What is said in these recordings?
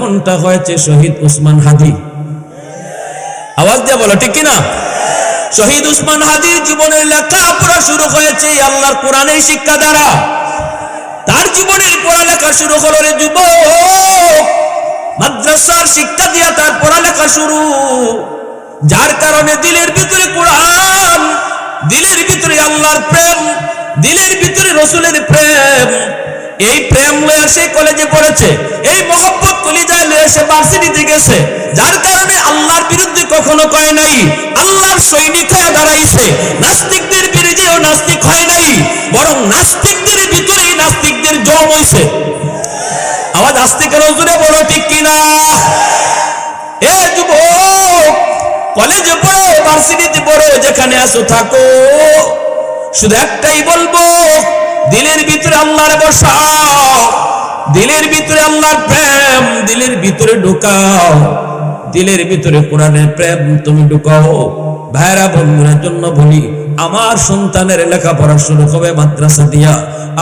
এমনটা হয়েছে শহীদ উসমান হাদি। আওয়াজ দিয়ে বলো ঠিক কিনা? শহীদ উসমান হাদির জীবনের লেখাপড়া শুরু হয়েছে আল্লাহর কোরআনের শিক্ষা দ্বারা। তার জীবনের পড়ালেখা শুরু হলো রে যুবক, মাদ্রাসার শিক্ষা দিয়া তার পড়ালেখা শুরু, যার কারণে দিলের ভিতরে কোরআন, দিলের ভিতরে আল্লাহর প্রেম, দিলের ভিতরে রসুলের প্রেম, এই প্রেম লয়ে সে কলেজে পড়েছে, এই মহব্বত কলিজায় লয়ে সে ভার্সিটিতে গেছে, যার কারণে আল্লাহর বিরুদ্ধে কখনো কয় নাই, আল্লাহর সৈনিক হয়ে দাঁড়াইছে। নাস্তিকদের বিরুদ্ধেও নাস্তিক হয় নাই, বরং নাস্তিকদের ভিতরেই নাস্তিকদের জন্ম হয়েছে। আওয়াজ আসতে কেন জুড়ে বলো ঠিক কিনা? এ যুবক, কলেজে পড়ো, ভার্সিটিতে পড়ো, যেখানে আসো থাকো, শুধু একটাই বলবো, দিলের ভিতরে আল্লাহর বসাও, দিলের ভিতরে আল্লাহর প্রেম দিলের ভিতরে ঢুকাও, দিলের ভিতরে কোরআনের প্রেম তুমি ঢুকাও। ভাইরা বন্ধুদের জন্য বলি, আমার সন্তানের লেখাপড়া শুরু হবে মাদ্রাসা দিয়া,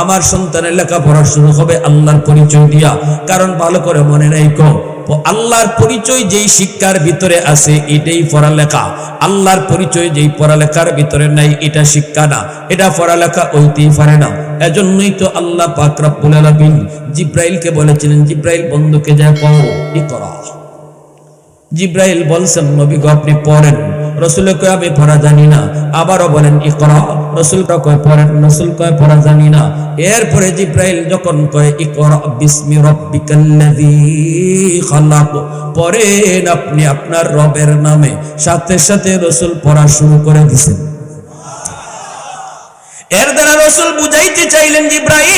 আমার সন্তানের লেখাপড়া শুরু হবে আল্লাহর পরিচয় দিয়া। কারণ ভালো করে মনে রাখো, আল্লাহর পরিচয় যেই শিক্ষার ভিতরে আছে এটাই পড়ালেখা, আল্লাহর পরিচয় যেই পড়ালেখার ভিতরে নাই এটা শিক্ষা না, এটা পড়ালেখা হইতেই পারে না। এজন্যই তো আল্লাহ পাক রব্বুল আলামিন জিব্রাইলকে বলেছিলেন, জিব্রাইল বন্ধুকে যা কও ইকরা। জিব্রাইল বলছেন নবী গো আপনি পড়েন, রাসূল কয় আমি পড়া জানি না, আবারও বলেন ইকরা, রাসূল কয় পড়েন, রাসূল কয় পড়া জানি না। এরপরে জিব্রাইল যখন কয় ইকরা বিসমি রাব্বিকাল্লাযী খালাক, পড়েন আপনি আপনার রবের নামে, সাথে সাথে রাসূল পড়া শুরু করে দিয়েছেন। এর দ্বারা রাসূল বুঝাইতে চাইলেন, জিব্রাইল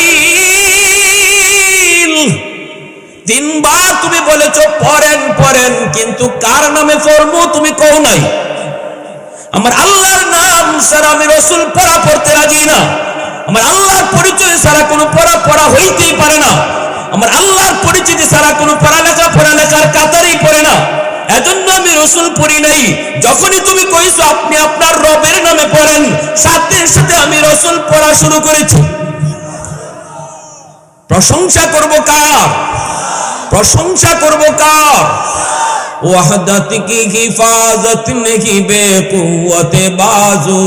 তিনবার তুমি বলেছো পড়েন পড়েন, কিন্তু কার নামে পড়বো তুমি কও নাই। আমার আল্লাহর নাম ছাড়া আমি রাসূল পড়া পড়তে রাজি না, আমার আল্লাহর পরিচয় ছাড়া কোনো পড়া হইতেই পারে না, আমার আল্লাহর পরিচিতি ছাড়া কোনো পড়ালেখার কাতারেই পড়ে না। এজন্য আমি রাসূল পড়ি নাই। যখনই তুমি কইছো আপনি আপনার রবের নামে পড়েন, সাথে সাথে আমি রাসূল পড়া শুরু করেছি। প্রশংসা করব কার? প্রশংসা করব কার? ওয়াহদাত কি হিফাজত নেহি বেকুওয়াতে বাজু,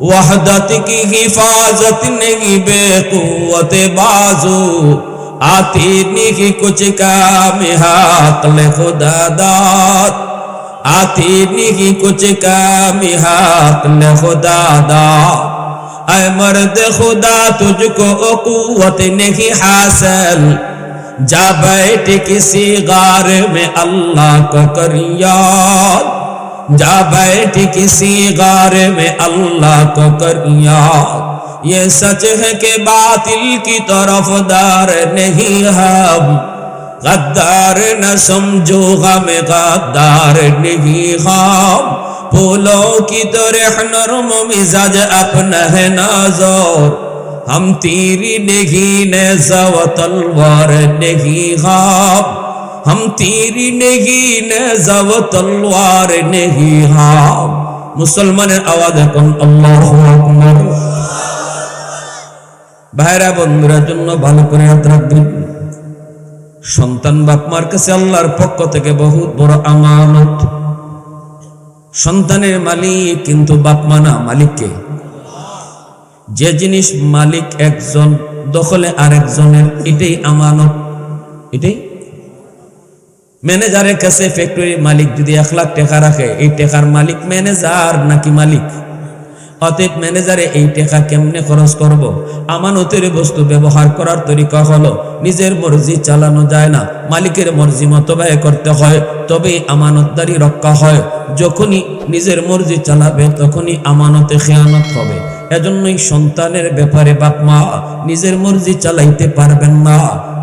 ওয়াহদাত কি হিফাজত নেহি বেকুওয়াতে বাজু, आती नहीं कुछ काम हाक़ले खुदा दात, आती नहीं कुछ काम हाक़ले खुदा दात। ऐ मर्द खुदा तुझको क़ुव्वत नहीं हासिल, जा बैठ किसी गार में अल्लाह को कर याद, जा बैठ किसी गार में अल्लाह को कर याद। ये सच है कि बातिल की तरफदार नहीं हम, गद्दार न समझो गम गद्दार नहीं हम। फूलों की तरह नरम मिजाज अपना है नाज़ुर, हम तीरी नहीं नेज़ा व तलवार नहीं हम, हम तीरी नहीं नेज़ा व तलवार नहीं हम। मुसलमाনের आवाज এখন আল্লাহু আকবার। ভাইরা বন্ধুরা জন্য ভালো করে হাত রাখবেন, সন্তান বাপ মার কাছে আল্লাহর পক্ষ থেকে বহুত বড় আমানত। সন্তানের মালিক কিন্তু বাপ মা না, মালিককে। যে জিনিস মালিক একজন, দখলে আরেকজনের, এটাই আমানত। এটাই ম্যানেজারের কাছে ফ্যাক্টরির মালিক যদি 1 লাখ টাকা রাখে, এই টাকার মালিক ম্যানেজার নাকি মালিক? অতএব ম্যানেজারে এই টাকা কেমনে খরচ করব? আমানতের বস্তু ব্যবহার করার তরিকা হলো নিজের মর্জি চালানো যায় না, মালিকের মর্জি মতো ব্যয় করতে হয়, তবেই আমানতদারি রক্ষা হয়। যখনই নিজের মর্জি চালাবে তখনই আমানতে খেয়ানত হবে। এজন্যই সন্তানের ব্যাপারে বাপ মা নিজের মর্জি চালাইতে পারবেন না,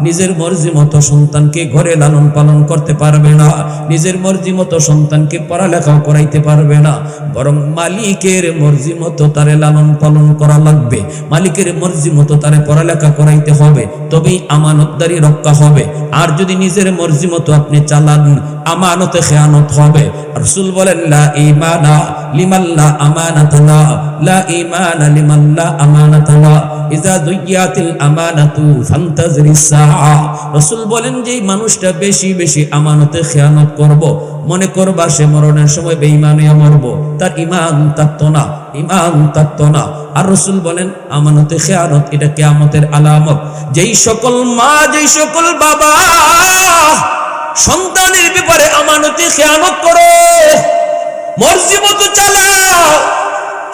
নিজের মর্জি মতো সন্তানকে ঘরে লালন পালন করতে পারবে না, নিজের মর্জি মতো সন্তানকে পড়ালেখাও করাইতে পারবে না, বরং মালিকের মর্জি মতো তারে লালন পালন করা লাগবে, মালিকের মর্জি মতো তারে পড়ালেখা করাইতে হবে, তবেই আমানতদারি রক্ষা হবে। আর যদি নিজের মর্জি মতো আপনি চালান, আমানতে খেয়ানত হবে। রাসূল বলেন লা ঈমানা লিমান লা আমানাতা লা, লা ঈমানা লিমান লা আমানাতা লা, ইযা দুইয়াতিল আমানাতু ফান্তাজিরিস সাআ। রাসূল বলেন যে মানুষটা বেশি বেশি আমানতে খেয়ানত করব, মনে করবা সে মরণের সময় বেঈমান হয়ে মরব, তার ঈমান থাকতো না, ঈমান থাকতো না। আর রাসূল বলেন আমানতে খেয়ানত এটা কিয়ামতের আলামত। যেই সকল মা, যেই সকল বাবা সন্তানের ব্যাপারে আমানতে খেয়ানত করো, মর্জি মতো চালাও,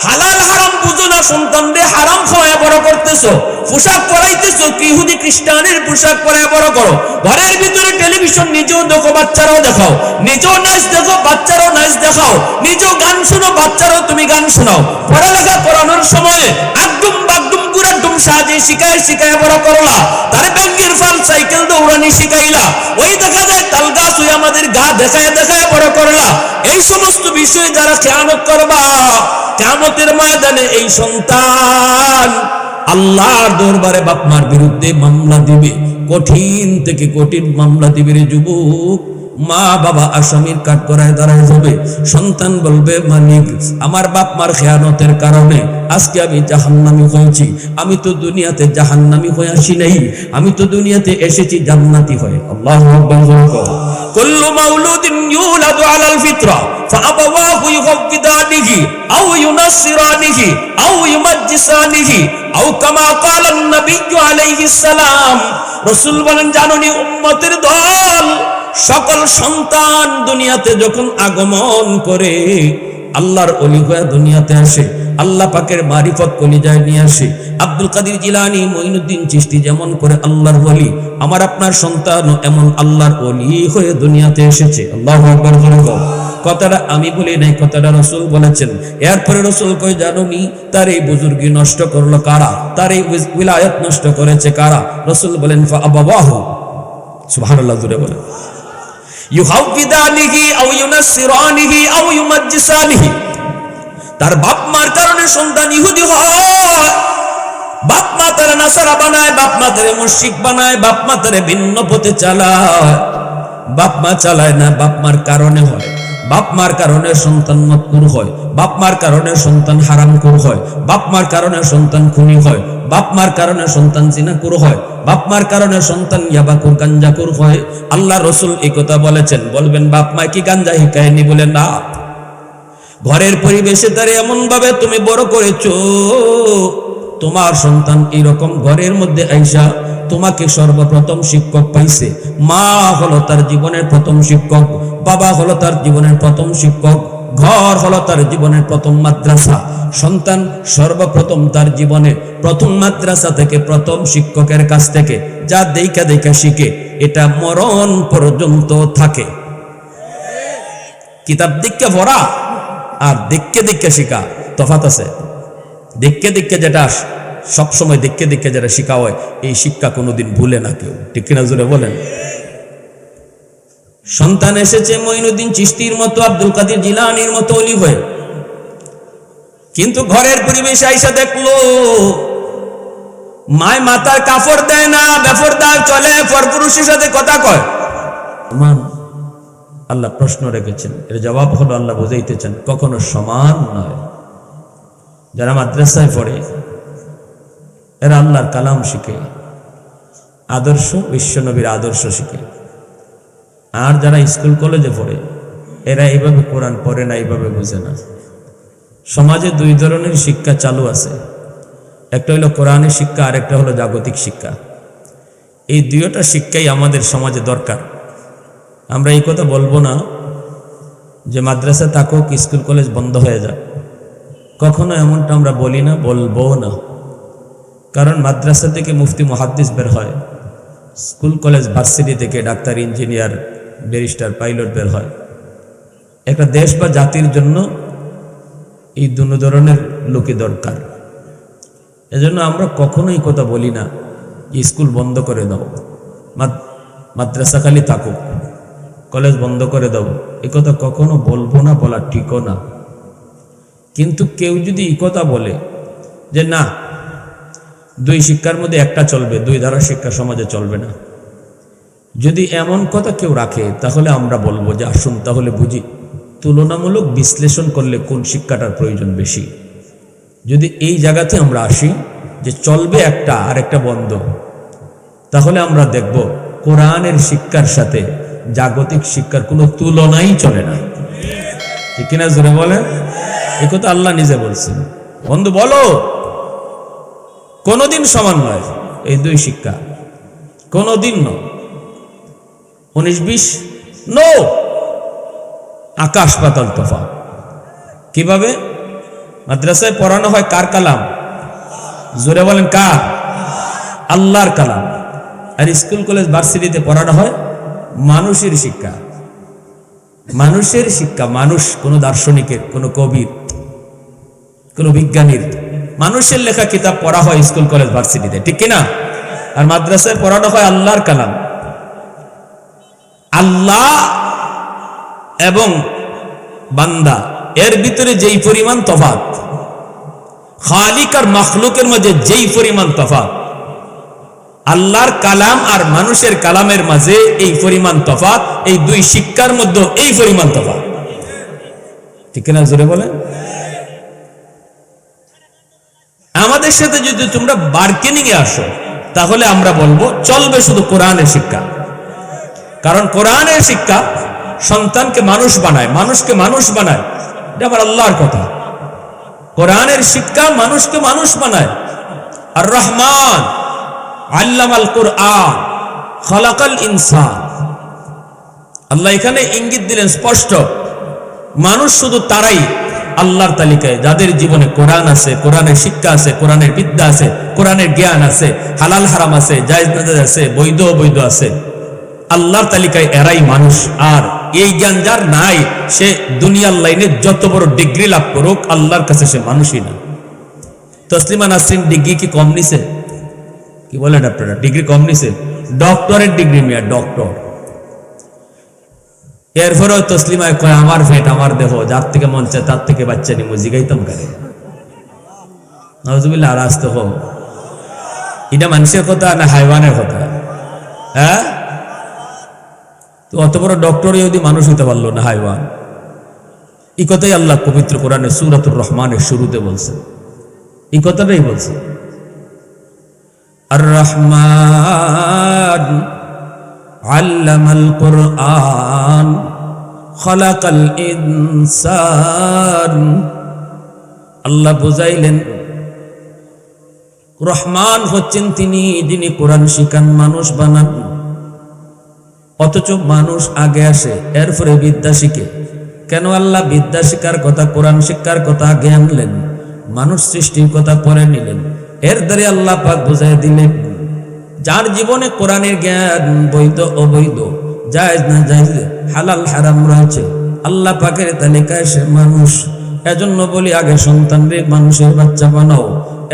হালাল হারাম বুঝো না, সন্তানদের হারাম খাওয়ায় বড় করতেছো, পোশাক পরাইতেছো কি ইহুদি খ্রিস্টানের পোশাক পরায় বড় করো, ঘরের ভিতরে টেলিভিশন নিজেও দেখো বাচ্চারাও দেখাও, নিজেও নাচ দেখো বাচ্চারাও নাচ দেখাও, নিজেও গান শুনো বাচ্চারাও তুমি গান শোনাও, পড়ালেখা করানোর সময় একদম বাগদুম গুড়াডুম সাজে শিখায় শিখায় বড় করলা, তার ব্যাংকের ফাল সাইকেল দৌড়ানি শিখাইলা, ওই দেখা যায় তাল গাছ ওই আমাদের গা দেখায় দেখায় বড় করলা। এই সমস্ত বিষয়ে যারা খেয়ানত করবা, কিয়ামতের ময়দানে এই সন্তান আল্লাহর দরবারে বাপ মার বিরুদ্ধে মামলা দিবে, কঠিন থেকে কঠিন মামলা দিবে রে যুবক। মা বাবা আসামির কাঠগড়ায় দাঁড়ায় যাবে, সন্তান বলবে মালিক আমার বাপ মার খেয়ানতের কারণে আজকে আমি জাহান্নামী হয়েছি, আমি তো দুনিয়াতে জাহান্নামী হয়ে আসি নাই, আমি তো দুনিয়াতে এসেছি জান্নাতি হয়ে। আল্লাহু আকবার। কুল্লু মাউলুদিন ইউলাদু আলাল ফিতরা ফাআবাওয়াহু ইউহাব্বিদানিহি আও ইউনাসসিরানিহি আও ইউমাজ্জিসানিহি আও কামা ক্বালা আন-নাবিয়্যু আলাইহিস সালাম। রাসূল বলেন জানোনি উম্মতের দল, সকল সন্তান দুনিয়াতে যখন আগমন করে আল্লাহর ওলি হয়ে দুনিয়াতে আসে, আল্লাহ পাকের মারিফত কলিজায় নিয়ে আসে। আব্দুল কাদের জিলানী, মঈনুদ্দিন চিশতি যেমন করে আল্লাহর ওলি, আমার আপনার সন্তানও এমন আল্লাহর ওলি হয়ে দুনিয়াতে এসেছে। আল্লাহু আকবার। কথাটা আমি বলি নাই, কথাটা রাসূল বলেছেন। এরপরে রাসূল কই জানোনি তার এই বুজুর্গি নষ্ট করলো কারা, তার এই উলায়াত নষ্ট করেছে কারা? রাসূল বলেন ফাআবাওয়াহু, সুবহানাল্লাহ জোরে বলেন, ইউহাব্বিদানিহি আও ইউনাসসিরানিহি আও ইউমাজ্জিসানিহি। তার বাপ মার কারণে সন্তান ইহুদি হয়, বাপ মা তারে নাসারা বানায়, বাপ মা তারে মুশরিক বানায়, বাপ মা তারে ভিন্ন পথে চালায়। বাপ মা চালায় না, বাপ মার কারণে হয়। বাপ মার কারণে সন্তান মতকুর হয়, বাপ মার কারণে সন্তান হারামখোর হয়, বাপ মার কারণে সন্তান খুনি হয়, বাপ মার কারণে সন্তান জিনাকুর হয়, বাপ মার কারণে সন্তান ইয়াবাকুর গাঞ্জাকুর হয়। আল্লাহ রাসূল এই কথা বলেছেন। বলবেন বাপ মা কি গাঞ্জা হিকায়নি? বলে না, ঘরের পরিবেশে তারে এমন ভাবে তুমি বড় করেছো, তোমার সন্তান এরকম ঘরের মধ্যে আইসা তোমাকে সর্বপ্রথম শিক্ষক পাইছে। মা হলো তার জীবনের প্রথম শিক্ষক, বাবা হলো তার জীবনের প্রথম শিক্ষক, ঘর হলো তার জীবনের প্রথম মাদ্রাসা। সন্তান সর্বপ্রথম তার জীবনে প্রথম মাদ্রাসা থেকে, প্রথম শিক্ষকের কাছ থেকে যা দেখা দেখা শিখে, এটা মরণ পর্যন্ত থাকে। কিতাব দিককে ভরা আর দেখকে দেখকে শিখা তফাৎ আছে। দেখকে দেখকে যেটা সবসময় দেখকে দেখকে যেটা শিখা হয়, এই শিক্ষা কোনোদিন ভুলে না কেউ, ঠিক কিনা জোরে বলেন। সন্তান এসেছে মঈনুদ্দিন চিশতির মতো, আব্দুল কাদের জিলানীর মতো ওলি হয়ে, কিন্তু ঘরের পরিবেশে আইসা দেখলো মায় মাথার কাপড় দেয় না, বেফরদার চলে, পরপুরুষের সাথে কথা কয়। আল্লাহ প্রশ্ন রেখেছেন, এর জবাব হলো আল্লাহ বুঝাইতেছেন কখনো সমান নয়। যারা মাদ্রাসায় পড়ে এরা আল্লাহর কালাম শিখে, আদর্শ, বিশ্বনবীর আদর্শ শিখে। আর যারা স্কুল কলেজে পড়ে এরা এইভাবে কোরআন পড়ে না, এইভাবে বুঝে না। সমাজে দুই ধরনের শিক্ষা চালু আছে, একটা হলো কোরআনের শিক্ষা, আর একটা হলো জাগতিক শিক্ষা। এই দুইটা শিক্ষাই আমাদের সমাজে দরকার। আমরা এই কথা বলবো না যে মাদ্রাসা থাকুক, স্কুল কলেজ বন্ধ হয়ে যাক, কখনো এমনটা আমরা বলি না, বলবো না। কারণ মাদ্রাসা থেকে মুফতি মুহাদ্দিস বের হয়, স্কুল কলেজ ভার্সিটি থেকে ডাক্তার, ইঞ্জিনিয়ার, ব্যারিস্টার, পাইলট বের হয়। একটা দেশ বা জাতির জন্য এই দুই ধরনের লোকই দরকার। এজন্য আমরা কখনোই কথা বলি না স্কুল বন্ধ করে দাও, মাদ্রাসা খালি থাকুক, কলেজ বন্ধ করে দাও, এ কথা কখনো বলবো না, বলা ঠিকও না। কিন্তু কেউ যদি এই কথা বলে যে না, দুই শিক্ষার মধ্যে একটা চলবে, দুই ধারার শিক্ষা সমাজে চলবে না, যদি এমন কথা কেউ রাখে তাহলে আমরা বলবো যে আসুন তাহলে বুঝি তুলনামূলক বিশ্লেষণ করলে কোন শিক্ষাটার প্রয়োজন বেশি। যদি এই জায়গাতে আমরা আসি যে চলবে একটা আর একটা বন্ধ, তাহলে আমরা দেখব কোরআনের শিক্ষার সাথে জাগতিক শিক্ষার কোনো তুলনাই চলে না। ঠিক কিনা জোরে বলেন? এ কথা আল্লাহ নিজে বলছেন। বন্ধু বলো, কোনোদিন সমান নয় এই দুই শিক্ষা, কোনোদিন নয়। 19-20 নো, আকাশ পাতাল তফাৎ। কিভাবে? মাদ্রাসায় পড়ানো হয় কার কালাম? জোরে বলেন কার? আল্লাহর কালাম। আর স্কুল কলেজ ভার্সিটিতে পড়ানো হয় মানুষের শিক্ষা। মানুষের শিক্ষা, মানুষ, কোন দার্শনিকের, কোন কবির, কোন বিজ্ঞানীর, মানুষের লেখা কিতাব পড়া হয় স্কুল কলেজ ভার্সিটিতে, ঠিক কিনা? আর মাদ্রাসায় পড়ানো হয় আল্লাহর কালাম। আল্লাহ এবং বান্দা এর ভিতরে যেই পরিমাণ তফাৎ, খালিক আর মাখলুকের মাঝে যেই পরিমাণ তফাৎ, আল্লাহর কালাম আর মানুষের কালামের মাঝে এই পরিমাণ তফাৎ, এই দুই শিক্ষার মধ্যে এই পরিমাণ তফাৎ। ঠিক না? জোরে বলে। আমাদের সাথে যদি তোমরা বার্গেনিং এ আসো তাহলে আমরা বলবো চলবে শুধু কোরআনের শিক্ষা। কারণ কোরআনের শিক্ষা সন্তানকে মানুষ বানায়, মানুষকে মানুষ বানায়। এটা আবার আল্লাহর কথা। কোরআনের শিক্ষা মানুষকে মানুষ বানায়। আর রহমান আল্লামাল কুরআন খালাকাল ইনসান। আল্লাহ এখানে ইঙ্গিত দিলেন স্পষ্ট, মানুষ শুধু তারাই আল্লাহর তালিকায় যাদের জীবনে কোরআন আছে, কোরআনের শিক্ষা আছে, কোরআনের বিদ্যা আছে, কোরআনের জ্ঞান আছে, হালাল হারাম আছে, জায়েজ নাজায়েজ আছে, বৈধ অবৈধ আছে, আল্লাহর তালিকায় এরাই মানুষ। আর এই জ্ঞান যার নাই, সে দুনিয়ার লাইনে যত বড় ডিগ্রি লাভ করুক, আল্লাহর কাছে সে মানুষই না। তসলিমা নাসরিন ডিগ্রি কি কম নিছে? কি বলেন আপনারা? ডিগ্রি কম নিছে? ডক্টরের ডিগ্রি মিয়া, ডক্টর। এরপরেও তসলিমায় কয় আমার ফেট আমার দেহ, যার থেকে মন চায় তার থেকে বাচ্চা নিমু, জিগাইতাম কারে। নাউজুবিল্লাহ। আর আসতে হোক, এটা মানুষের কথা না হাইওয়ানের কথা? হ্যাঁ, তো অত বড় ডক্টর যদি মানুষ হইতে পারলো না, হাইওয়ান। এই কথাই আল্লাহ পবিত্র কোরআনে সূরাতুর রহমানের শুরুতে বলছেন, এই কথাটাই বলছে। আর রহমান আল্লামাল কুরআন খালাকাল ইনসান। আল্লাহ বুঝাইলেন রহমান হচ্ছেন তিনি, যিনি কোরআন শিখান, মানুষ বানান। অথচ মানুষ আগে আসে, এরপরে বিদ্যা শিখে। কেন আল্লাহ বিদ্যা শিক্ষার কথা, কোরআন শিক্ষার কথা আগে আনলেন, মানুষ সৃষ্টির কথা পরে নিলেন? এর দ্বারা আল্লাহ পাক বুঝাই দিলেন, যার জীবনে কোরআনের জ্ঞান, বৈধ অবৈধ, জায়েজ না জায়েজ, হালাল হারাম রয়েছে, আল্লাহ পাকের তালিকায় সে মানুষ। এজন্য বলি আগে সন্তানরে মানুষের বাচ্চা বানাও,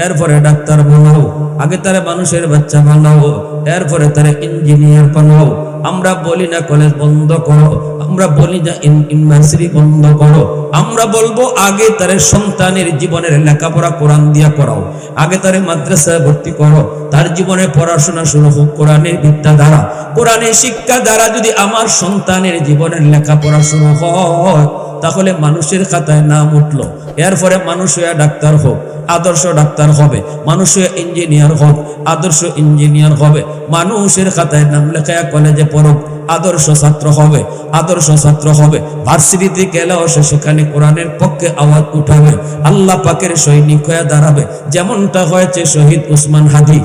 এরপরে ডাক্তার বানাও। আগে তারা মানুষের বাচ্চা বানাও, এরপরে তারা ইঞ্জিনিয়ার বানাও। আমরা বলি না কলেজ বন্ধ করো, আমরা বলি না ইউনিভার্সিটি বন্ধ করো। আমরা বলবো আগে তার সন্তানের জীবনের লেখাপড়া কোরআন দিয়া করাও, আগে তার মাদ্রাসায় ভর্তি করো, তার জীবনে পড়াশোনা শুরু হোক কোরআনের বিদ্যা দ্বারা, কোরআনের শিক্ষা দ্বারা। যদি আমার সন্তানের জীবনের লেখাপড়া শুরু হয়, তাহলে মানুষের খাতায় নাম উঠলো, এরপরে মানুষ হয়ে ডাক্তার হোক, আদর্শ ডাক্তার হবে, মানুষ হয়ে ইঞ্জিনিয়ার হোক, আদর্শ ইঞ্জিনিয়ার হবে, মানুষের খাতায় নাম লেখায় কলেজে পড়ুক, আদর্শ ছাত্র হবে, আদর্শ ছাত্র হবে। ভার্সিটিতে গেলেও সে সেখানে কোরআনের পক্ষে আওয়াজ উঠাবে, আল্লাহ পাকের সৈনিক হয়ে দাঁড়াবে, যেমনটা হয়েছে শহীদ উসমান হাদি।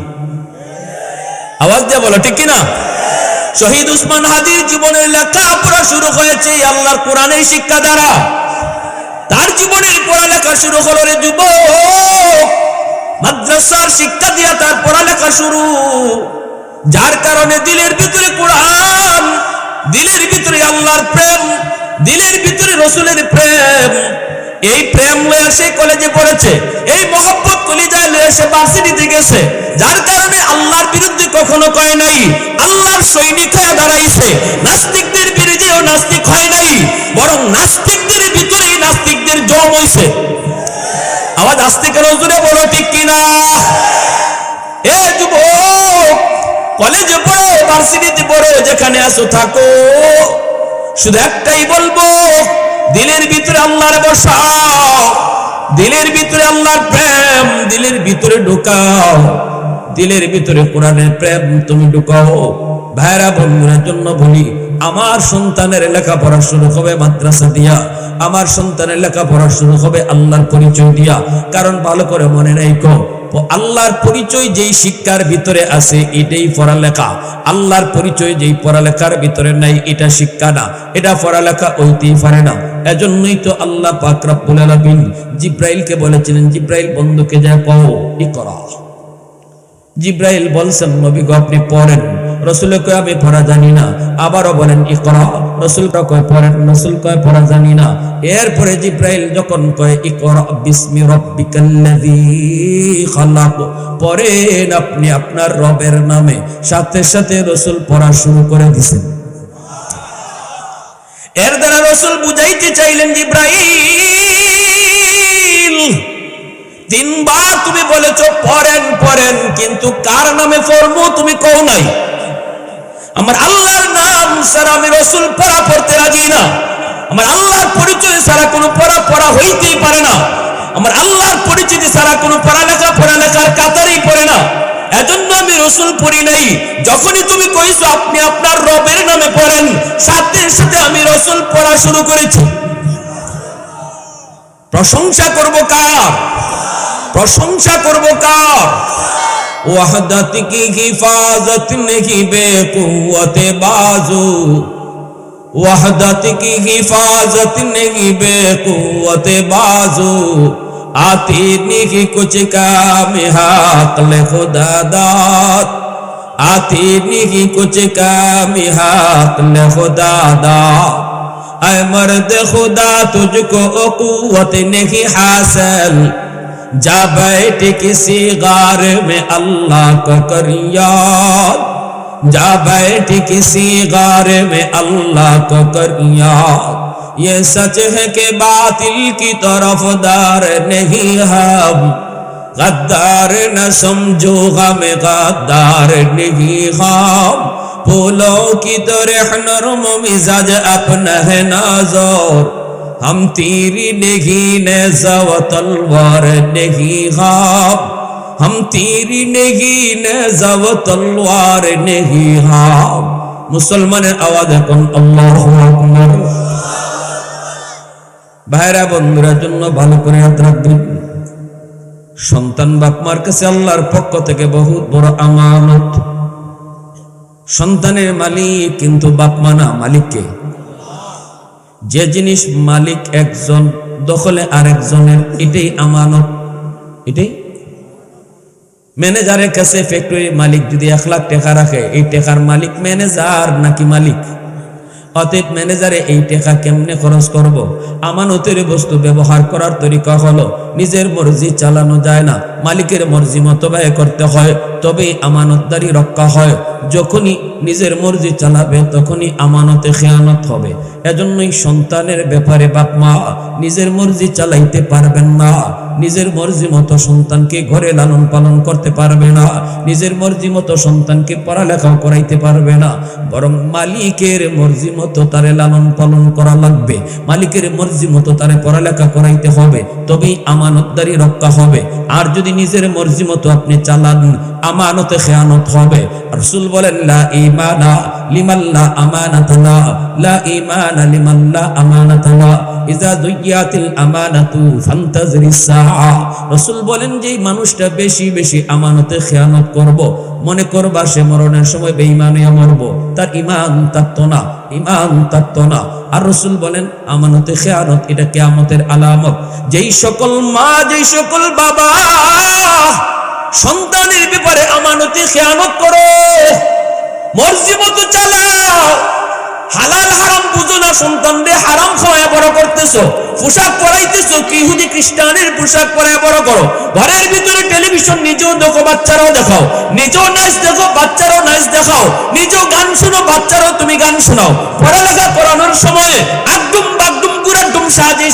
আওয়াজ দিয়ে বলো, ঠিক কিনা? শহীদ উসমান হাদির জীবনের লেখাপড়া শুরু হয়েছে আল্লাহর কোরআনের শিক্ষা দ্বারা। তার জীবনের পড়ালেখা শুরু হলো রে যুবক, মাদ্রাসার শিক্ষা দিয়ে তার পড়ালেখা শুরু। যার কারণে দিলের ভিতরে কোরআন, দিলের ভিতরে আল্লাহর প্রেম, দিলের ভিতরে রাসূলের প্রেম, এই প্রেম লয়ে সে কলেজে পড়েছে, এই মহব্বত কলিজায় লয়ে সে ভার্সিটিতে গেছে। যার কারণে আল্লাহর বিরুদ্ধে কখনো কয় নাই, আল্লাহর সৈনিক হয়ে দাঁড়াইছে। নাস্তিকদের বিরুদ্ধেও নাস্তিক হয় নাই, বরং নাস্তিকদের ভিতরেই নাস্তিকদের জন্ম হইছে। আওয়াজ আসতে কেন জোরে বলো, ঠিক কিনা? এ যুবক, কলেজে পড়ো, ভার্সিটিতে পড়ো, যেখানে আসো থাকো, শুধু একটাই বলবো, দিলের ভিতরে আল্লাহর বসাও, দিলের ভিতরে আল্লাহর প্রেম দিলের ভিতরে ঢুকাও, দিলের ভিতরে কোরআনের প্রেম তুমি ঢুকাও। ভাইরা বন্ধুদের জন্য বলি, আমার সন্তানের লেখাপড়া শুরু হবে মাদ্রাসা দিয়া, আমার সন্তানের লেখাপড়া শুরু হবে আল্লাহর পরিচয় দিয়া। কারণ ভালো করে মনে রাখো, আল্লাহর পরিচয় যেই শিক্ষার ভিতরে আছে এটাই পড়ালেখা, আল্লাহর পরিচয় যেই পড়ালেখার ভিতরে নাই এটা শিক্ষা না, এটা পড়ালেখা হইতেই পারে না। এজন্যই তো আল্লাহ পাক রব্বুল আলামিন জিব্রাইলকে বলেছিলেন, জিব্রাইল বন্ধুকে যা কও ইকরা। জিব্রাইল বলছেন নবী গো আপনি পড়েন, রাসূল কয় আমি পড়া জানি না, আবারও বলেন ইকরা, রাসূল কয় পড়েন, রাসূল কয় পড়া জানি না। এরপরে জিব্রাইল যখন কয় ইকরা বিসমি রাব্বিকাল্লাযী খালাক, পড়েন আপনি আপনার রবের নামে, সাথে সাথে রাসূল পড়া শুরু করে দিয়েছেন। এর দ্বারা রাসূল বুঝাইতে চাইলেন, জিব্রাইল তিনবার তুমি বলেছো পড়েন পড়েন, কিন্তু কার নামে পড়বো তুমি কও নাই। আমার আল্লাহর নাম ছাড়া আমি রাসূল পড়া পড়তে রাজি না, আমার আল্লাহর পরিচয় ছাড়া কোনো পড়া হইতেই পারে না, আমার আল্লাহর পরিচিতি ছাড়া কোনো পড়ালেখার কাতারেই পড়ে না। এজন্য আমি রাসূল পড়ি নাই। যখনই তুমি কইছো আপনি আপনার রবের নামে পড়েন, সাথে সাথে আমি রাসূল পড়া শুরু করেছি। প্রশংসা করব কার? প্রশংসা করব কার? ওয়াহদাত কি হিফাজত নেহি বেকুওয়াতে বাজু, ওয়াহদাত কি হিফাজত নেহি বেকুওয়াতে বাজু, आती नहीं कुछ काम हाकल खुदा दात, आती नहीं कुछ काम हाकल खुदा दात। ऐ मर्द खुदा तुझको कुव्वत नहीं हासिल, जा बैठ किसी गार में अल्लाह को कर याद, जा बैठ किसी गार में अल्लाह को कर याद। ये सच है कि बातिल की तरफदार नहीं हम, गद्दार न समझो गम गद्दार नहीं हम। फूलों की तरह नरम मिजाज अपना है नाज़ुर, हम तीरी नहीं नेज़ा व तलवार नहीं हम, हम तीरी नहीं नेज़ा व तलवार नहीं हम। मुसलमाনের आवाज এখন আল্লাহু আকবার। ভাইরা বন্ধুরা জন্য ভালো করে হাত রাখবেন, সন্তান বাপ মার কাছে আল্লাহর পক্ষ থেকে বহুত বড় আমানত। সন্তানের মালিক কিন্তু বাপ মা না, মালিককে। যে জিনিস মালিক একজন, দখলে আরেকজনের, এটাই আমানত। এটাই ম্যানেজারের কাছে ফ্যাক্টরির মালিক যদি 1 লাখ টাকা রাখে, এই টাকার মালিক ম্যানেজার নাকি মালিক? অতএব ম্যানেজারে এই টাকা কেমনে খরচ করব? আমানতের বস্তু ব্যবহার করার তরিকা হলো নিজের মর্জি চালানো যায় না, মালিকের মর্জি মতো ব্যয় করতে হয়, তবেই আমানতদারি রক্ষা হয়। যখনই নিজের মর্জি চালাবে তখনই আমানতে খেয়ানত হবে। এজন্যই সন্তানের ব্যাপারে বাপ মা নিজের মর্জি চালাইতে পারবেন না, নিজের মর্জি মতো সন্তানকে ঘরে লালন পালন করতে পারবে না, নিজের মর্জি মতো সন্তানকে পড়ালেখাও করাইতে পারবে না, বরং মালিকের মর্জি মতো তারে লালন পালন করা লাগবে, মালিকের মর্জি মতো তারে পড়ালেখা করাইতে হবে, তবেই আমানতদারি রক্ষা হবে। আর যদি নিজের মর্জি মতো আপনি চালান, আমানতে খেয়ানত হবে। রাসূল বলেন, লা ঈমানা লিমান লা আমানাতা লা, লা ঈমানা লিমান লা আমানাতা লা, ইযা দুইয়াতিল আমানাতু ফান্তাযিরিস সাআ। রাসূল বলেন, যে মানুষটা বেশি বেশি আমানতে খেয়ানত করব, মনে করবা সে মরণের সময় বেঈমান হয়ে মরব, তার ঈমান থাকতো না, ঈমান থাকতো না। আর রাসূল বলেন, আমানতে খেয়ানত এটা কিয়ামতের আলামত। যেই সকল মা, যেই সকল বাবা সন্তানের ব্যাপারে আমানতে খেয়ানত করো, মর্জি মতো চালাও, হালাল হারাম বুঝো না, সন্তানদের হারাম খাওয়ায় বড় করতেছো, পোশাক পরাইতেছো কি ইহুদি খ্রিস্টানের পোশাক পরায় বড় করো, ঘরের ভিতরে টেলিভিশন নিজেও দেখো, বাচ্চারাও দেখাও, নিজেও নাচ দেখো, বাচ্চারাও নাচ দেখাও, নিজেও গান শুনো, বাচ্চারাও তুমি গান শোনাও। পড়ালেখা করানোর সময় একদম বাগদুম গুড়া এরকম সাজে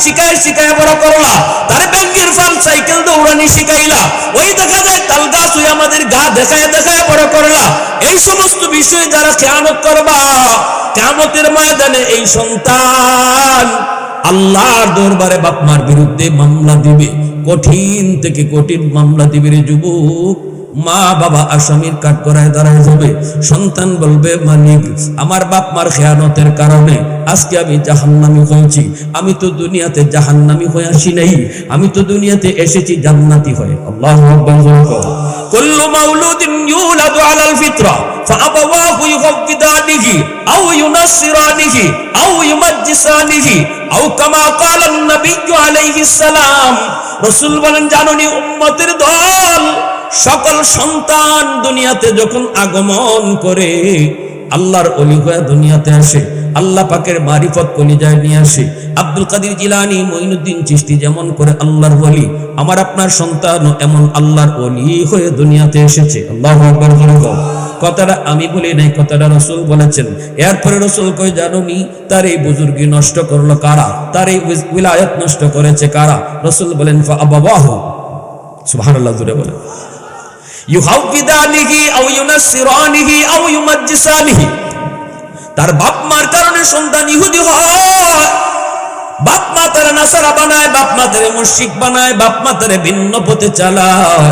শিখায় বড় করলা, তার ব্যাংকের ফার্ম সাইকেল দৌড়ানি শিখাইলা, ওই দেখা যায় তাল গাছ ওই আমাদের গা দেখায় বড় করলা। এই সমস্ত বিষয়ে যারা খেয়ানত করবা, কিয়ামতের ময়দানে এই সন্তান আল্লাহর দরবারে বাপ মার বিরুদ্ধে মামলা দিবে, কঠিন থেকে কঠিন মামলা দিবে রে যুবক। মা বাবা আসামির কাঠগড়ায় দাঁড়ায় যাবে, সন্তান বলবে মালিক আমার বাপ মার খেয়ানতের কারণে আজকে আমি জাহান্নামী হয়েছি, আমি তো দুনিয়াতে জাহান্নামী হয়ে আসি নাই, আমি তো দুনিয়াতে এসেছি জান্নাতি হয়ে। আল্লাহু আকবার। কুল্লু মাউলুদিন ইউলাদু আলাল ফিতরা ফাআবাওয়াহু ইউহাফিদানিহি আও ইউনাসসিরানিহি আও ইউমাজ্জিসানিহি আও কামা ক্বালা আন-নাবিয়্যু আলাইহিস সালাম। রাসূল বলেন, জানোনি উম্মতের দল, সকল সন্তান দুনিয়াতে যখন আগমন করে আল্লাহর ওলি হয়ে দুনিয়াতে আসে, আল্লাহ পাকের মারিফত কলিজায় নিয়ে আসে। আব্দুল কাদের জিলানী, মঈনুদ্দিন চিশতি যেমন করে আল্লাহর ওলি, আমার আপনার সন্তানও এমন আল্লাহর ওলি হয়ে দুনিয়াতে এসেছে। আল্লাহু আকবার। কথাটা আমি বলি নাই, কথাটা রাসূল বলেছেন। এরপরে রাসূল কই, জানোনি তার এই বুজুর্গি নষ্ট করলো কারা, তার এই উলায়াত নষ্ট করেছে কারা? রাসূল বলেন, ফাআবাওয়াহু, সুবহানাল্লাহ জোরে বলেন, ইউহাফিদানিহি আও ইউনাসসিরানিহি আও ইউমাজ্জিসানিহি। তার বাপ মার কারণে সন্তান ইহুদি হয়, বাপ মা তারে নাসারা বানায়, বাপ মা তারে মুশরিক বানায়, বাপ মা তারে ভিন্ন পথে চালায়।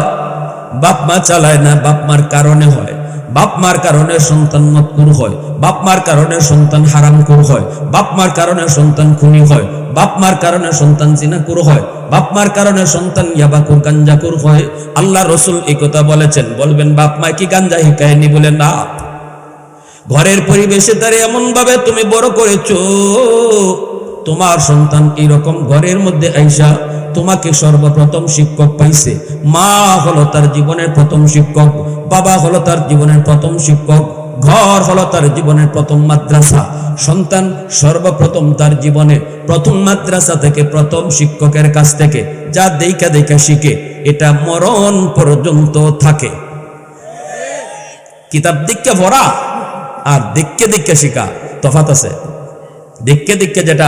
বাপ মা চালায় না, বাপ মার কারণে হয়। বাপ মার কারণে সন্তান মতকুর হয়, বাপ মার কারণে সন্তান হারামখোর হয়, বাপ মার কারণে সন্তান খুনি হয়, বাপ মার কারণে সন্তান জিনাকুর হয়, বাপ মার কারণে সন্তান ইয়াবাকুর গাঞ্জাকুর হয়। আল্লাহ রাসূল এই কথা বলেছেন। বলবেন বাপ মা কি গাঞ্জা হিকায়নি? বলে না, ঘরের পরিবেশে তারে এমন ভাবে তুমি বড় করেছো, তোমার সন্তান এরকম ঘরের মধ্যে আইসা তোমাকে সর্বপ্রথম শিক্ষক পাইছে। মা হলো তার জীবনের প্রথম শিক্ষক, বাবা হলো তার জীবনের প্রথম শিক্ষক, ঘর হলো তার জীবনের প্রথম মাদ্রাসা। সন্তান সর্বপ্রথম তার জীবনে প্রথম মাদ্রাসা থেকে, প্রথম শিক্ষকের কাছ থেকে যা দেখা শিখে, এটা মরণ পর্যন্ত থাকে। কিতাব দিককে ভরা আর দেখে শিখা তফাৎ আছে। দেখে যেটা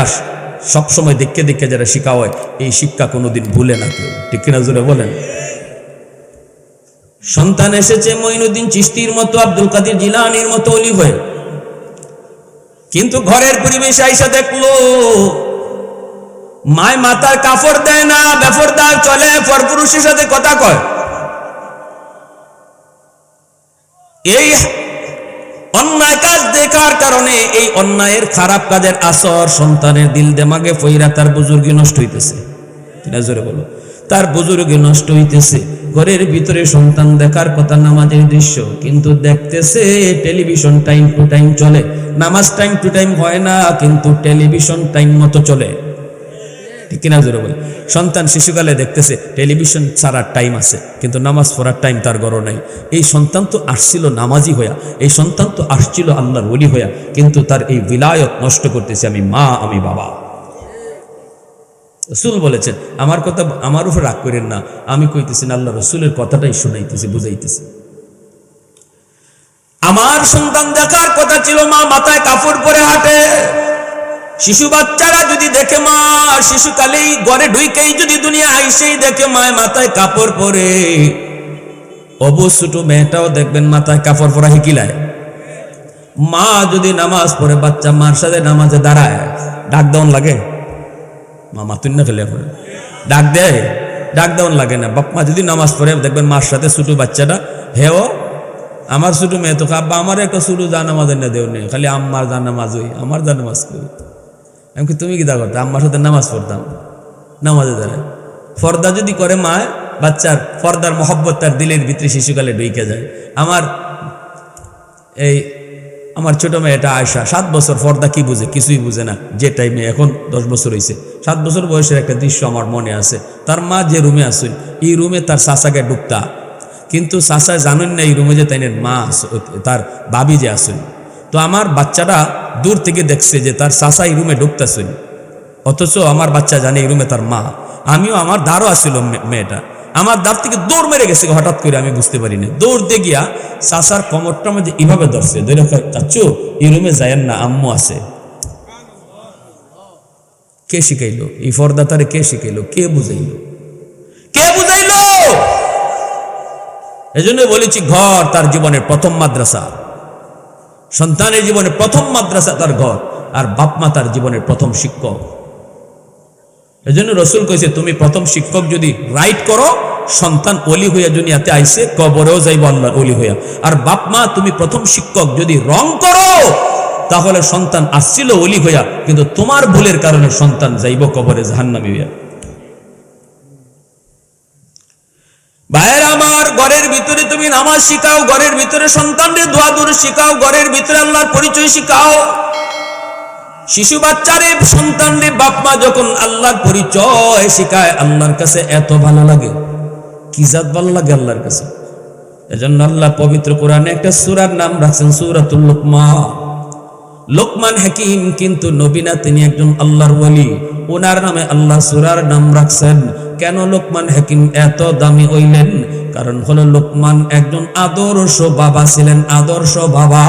সবসময় দেখে যেটা শিখা হয়, এই শিক্ষা কোনোদিন ভুলে না কেউ, ঠিক কিনা জোরে বলেন। সন্তান এসেছে মঈনুদ্দিন চিশতির মতো, আব্দুল কাদের জিলানীর মতো ওলি হয়ে, কিন্তু ঘরের পরিবেশে আইসা দেখলো মায় মাথার কাপড় দেয় না, বেফরদার চলে, পরপুরুষের সাথে কথা কয়। এই অন্যায় কাজ দেখার কারণে, এই অন্যায়ের খারাপ কাজের আসর সন্তানের দিল দেমাগে ফইরা তার বুজুর্গি নষ্ট হইতেছে। জোরে বলো, তার বুজুর্গি নষ্ট হইতেছে। ঘরের ভিতরে সন্তান দেখার কথা নামাজের দৃশ্য, কিন্তু দেখতেছে টেলিভিশন টাইম টু টাইম চলে। নামাজ টাইম টু টাইম হয় না, কিন্তু টেলিভিশন টাইম মতো চলে, ঠিক কিনা জোরে বলে। সন্তান শিশুকালে দেখতেছে টেলিভিশন ছাড়ার টাইম আছে, কিন্তু নামাজ পড়ার টাইম তার ঘরে নাই। এই সন্তান তো আসছিল নামাজি হইয়া, এই সন্তান তো আসছিল আল্লাহর ওলি হইয়া, কিন্তু তার এই বিলায়ত নষ্ট করতেছে আমি মা, আমি বাবা। রাসূল বলেছেন, আমার কথা আমার উপর রাগ করেন না, আমি কইতেছি না, আল্লাহ রাসূলের কথাটাই শুনাইতেছি, বুঝাইতেছি। আমার সন্তান দেখার কথা ছিল মা মাথায় কাপড় পরে হাঁটে। শিশু বাচ্চারা যদি দেখে মা শিশুকালেই ঘরে ঢুকেই যদি দুনিয়া আইসেই দেখে মায় মাথায় কাপড় পরে, অবু ছোট মেয়েটাও দেখবেন মাথায় কাপড় পরা হিকিলায়। মা যদি নামাজ পড়ে, বাচ্চা মার সাথে নামাজে দাঁড়ায়, ডাক দেওয়ান লাগে? মামা তুই না ফেলে ডাক দেওয়ান লাগে না। বাপ মা যদি নামাজ পড়ে, দেখবেন মার সাথে ছোট বাচ্চাটা, হেও আমার ছোট মেয়ে তো আব্বা আমার একটা ছোট জানামাজ না দেও নেই, খালি আম্মার জানামাজ হই, আমার জানামাজ করি। আমি তুমি কি দা করতে? আম্মার সাথে নামাজ পড়তাম, নামাজে দাঁড়ায়। ফর্দা যদি করে মা, বাচ্চার ফর্দার মহব্বত তার দিলের ভিতরে শিশুকালে ঢুকে যায়। আমার ছোট মেয়েটা আয়সা 7 বছর, ফর্দা কি বুঝে? কিছুই বুঝে না। যে টাইমে এখন 10 বছর হয়েছে, 7 বছর বয়সের একটা দৃশ্য আমার মনে আছে। তার মা যে রুমে আসেন, এই রুমে তার চাচাকে ঢুকতা, কিন্তু চাচা জানেন না এই রুমে যে তাই মা তার বাবি যে আসেন। তো আমার বাচ্চাটা দূর থেকে দেখছে যে তার চাচা এই রুমে ঢুকতেছেন, অথচ আমার বাচ্চা জানে এই রুমে তার মা। আমিও, আমার দ্বারও আসছিল মেয়েটা, আমার দাঁত থেকে দৌড় মেরে গেছে হঠাৎ করে, আমি বুঝতে পারিনি। দৌড় দিয়ে গিয়া চাচার কোমরটা মধ্যে এইভাবে ধরছে, ধরে চাচ্চু এই রুমে যায়েন না, আম্মু আছে। কে শিখাইলো? এই পর্দাতারে কে শিখাইলো? কে বুঝাইলো? কে বুঝাইলো? এজন্য বলেছি, ঘর তার জীবনের প্রথম মাদ্রাসা। সন্তানের জীবনের প্রথম মাদ্রাসা তার ঘর, আর বাপ মা তার জীবনের প্রথম শিক্ষক। এজন্য রসুল কইছে, তুমি প্রথম শিক্ষক যদি রাইট করো, সন্তান ওলি হইয়া দুনিয়াতে আইছে, কবরেও যাইব আল্লাহর ওলি হইয়া। আর বাপ মা তুমি প্রথম শিক্ষক যদি রং করো, তাহলে সন্তান আসছিল ওলি হইয়া, কিন্তু তোমার ভুলের কারণে সন্তান যাইব কবরে জাহান্নামী হইয়া। ভাইয়ের আমার, ঘরের ভিতরে তুমি নামাজ শিখাও, ঘরের ভিতরে সন্তানদের দোয়া দূর শিখাও, ঘরের ভিতরে আল্লাহর পরিচয় শিখাও। শিশু বাচ্চারে সন্তানরে বাপ মা যখন আল্লাহর পরিচয় শিখায়, আল্লাহর কাছে এত ভালো লাগে, কি জাত ভালো লাগে আল্লাহর কাছে। এজন্য আল্লাহ পবিত্র কোরআনে একটা সূরার নাম রাখছেন সূরাতুল লুকমান। লোকমান হাকিম কিন্তু নবী না, তিনি একজন আল্লাহর ওলি। ওনার নামে আল্লাহ সূরার নাম রাখছেন। কেন লোকমান হাকিম এত দামি হইলেন? কারণ হলো লোকমান একজন আদর্শ বাবা ছিলেন, আদর্শ বাবা।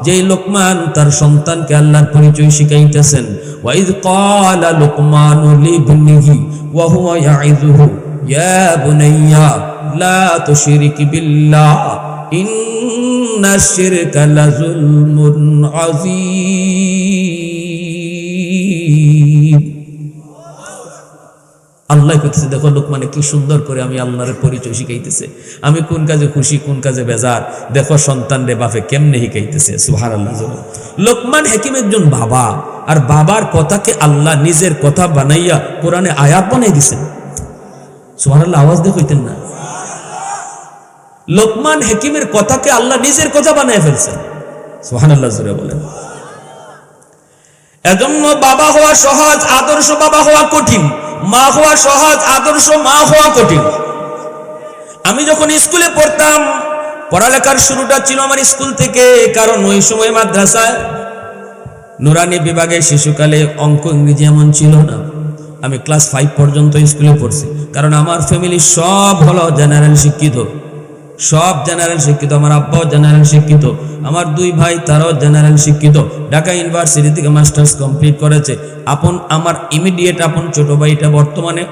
যেই লোকমান তার সন্তানকে আল্লাহর পরিচয় শিখাইতেছেন। ওয়াইদ ক্বালা লুকমানু লিবনিহি ওয়া হুয়া ইয়াইযুহু ইয়া বুনাইয়া লা তুশরিক বিল্লাহ ইন্নাশ শিরকা লাযুলমুন আযীম। আল্লাহ কইতেছে, দেখো লোকমানে কি সুন্দর করে আমি আল্লাহর পরিচয় শিখাইতেছে, আমি কোন কাজে খুশি কোন কাজে বেজার, দেখো সন্তান রে বাপে কেমনে শিখাইতেছে। সুবহানাল্লাহ। লোকমান হাকিম একজন বাবা, আর বাবার কথাকে আল্লাহ নিজের কথা বানাইয়া কোরআনে আয়াত বানাই দিছেন। সুবহানাল্লাহ, আওয়াজ দিয়ে কইতেন না? লোকমান হাকিমের কথাকে আল্লাহ নিজের কথা বানায় ফেলছেন। সুবহানাল্লাহ জোরে বলেন। এজন্য বাবা হওয়া সহজ, আদর্শ বাবা হওয়া কঠিন। মা হওয়া সহজ, আদর্শ মা হওয়া কঠিন। আমি যখন স্কুলে পড়তাম, পড়ালেখার শুরুটা ছিল আমার স্কুল থেকে, কারণ ওই সময় মাদ্রাসায় নুরানি বিভাগে শিশুকালে অঙ্ক ইংরেজি এমন ছিল না। আমি ক্লাস 5 পর্যন্ত স্কুলে পড়ছি, কারণ আমার ফ্যামিলি সব হলো জেনারেল শিক্ষিত, সব জেনারেল শিক্ষিত। আমার আব্বাও জেনারেল শিক্ষিত, আমার 2 ভাই তারাও জেনারেল শিক্ষিত। ঢাকা ইউনিভার্সিটি থেকে মাস্টার্স কমপ্লিট করেছে। আমার ইমিডিয়েট আপন ছোট ভাইটা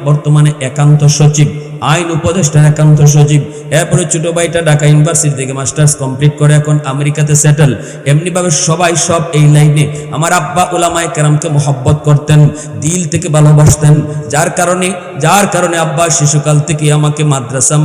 বর্তমানে একান্ত সচিব, আইন উপদেষ্টার একান্ত সচিব। এরপরে ছোট ভাইটা ঢাকা ইউনিভার্সিটি থেকে মাস্টার্স কমপ্লিট করে এখন আমেরিকাতে সেটেল। এমনিভাবে সবাই সব এই লাইনে। আমার আব্বা উলামায়ে কেরামকে মহব্বত করতেন, দিল থেকে ভালোবাসতেন, যার কারণে আব্বা শিশুকাল থেকে আমাকে মাদ্রাসা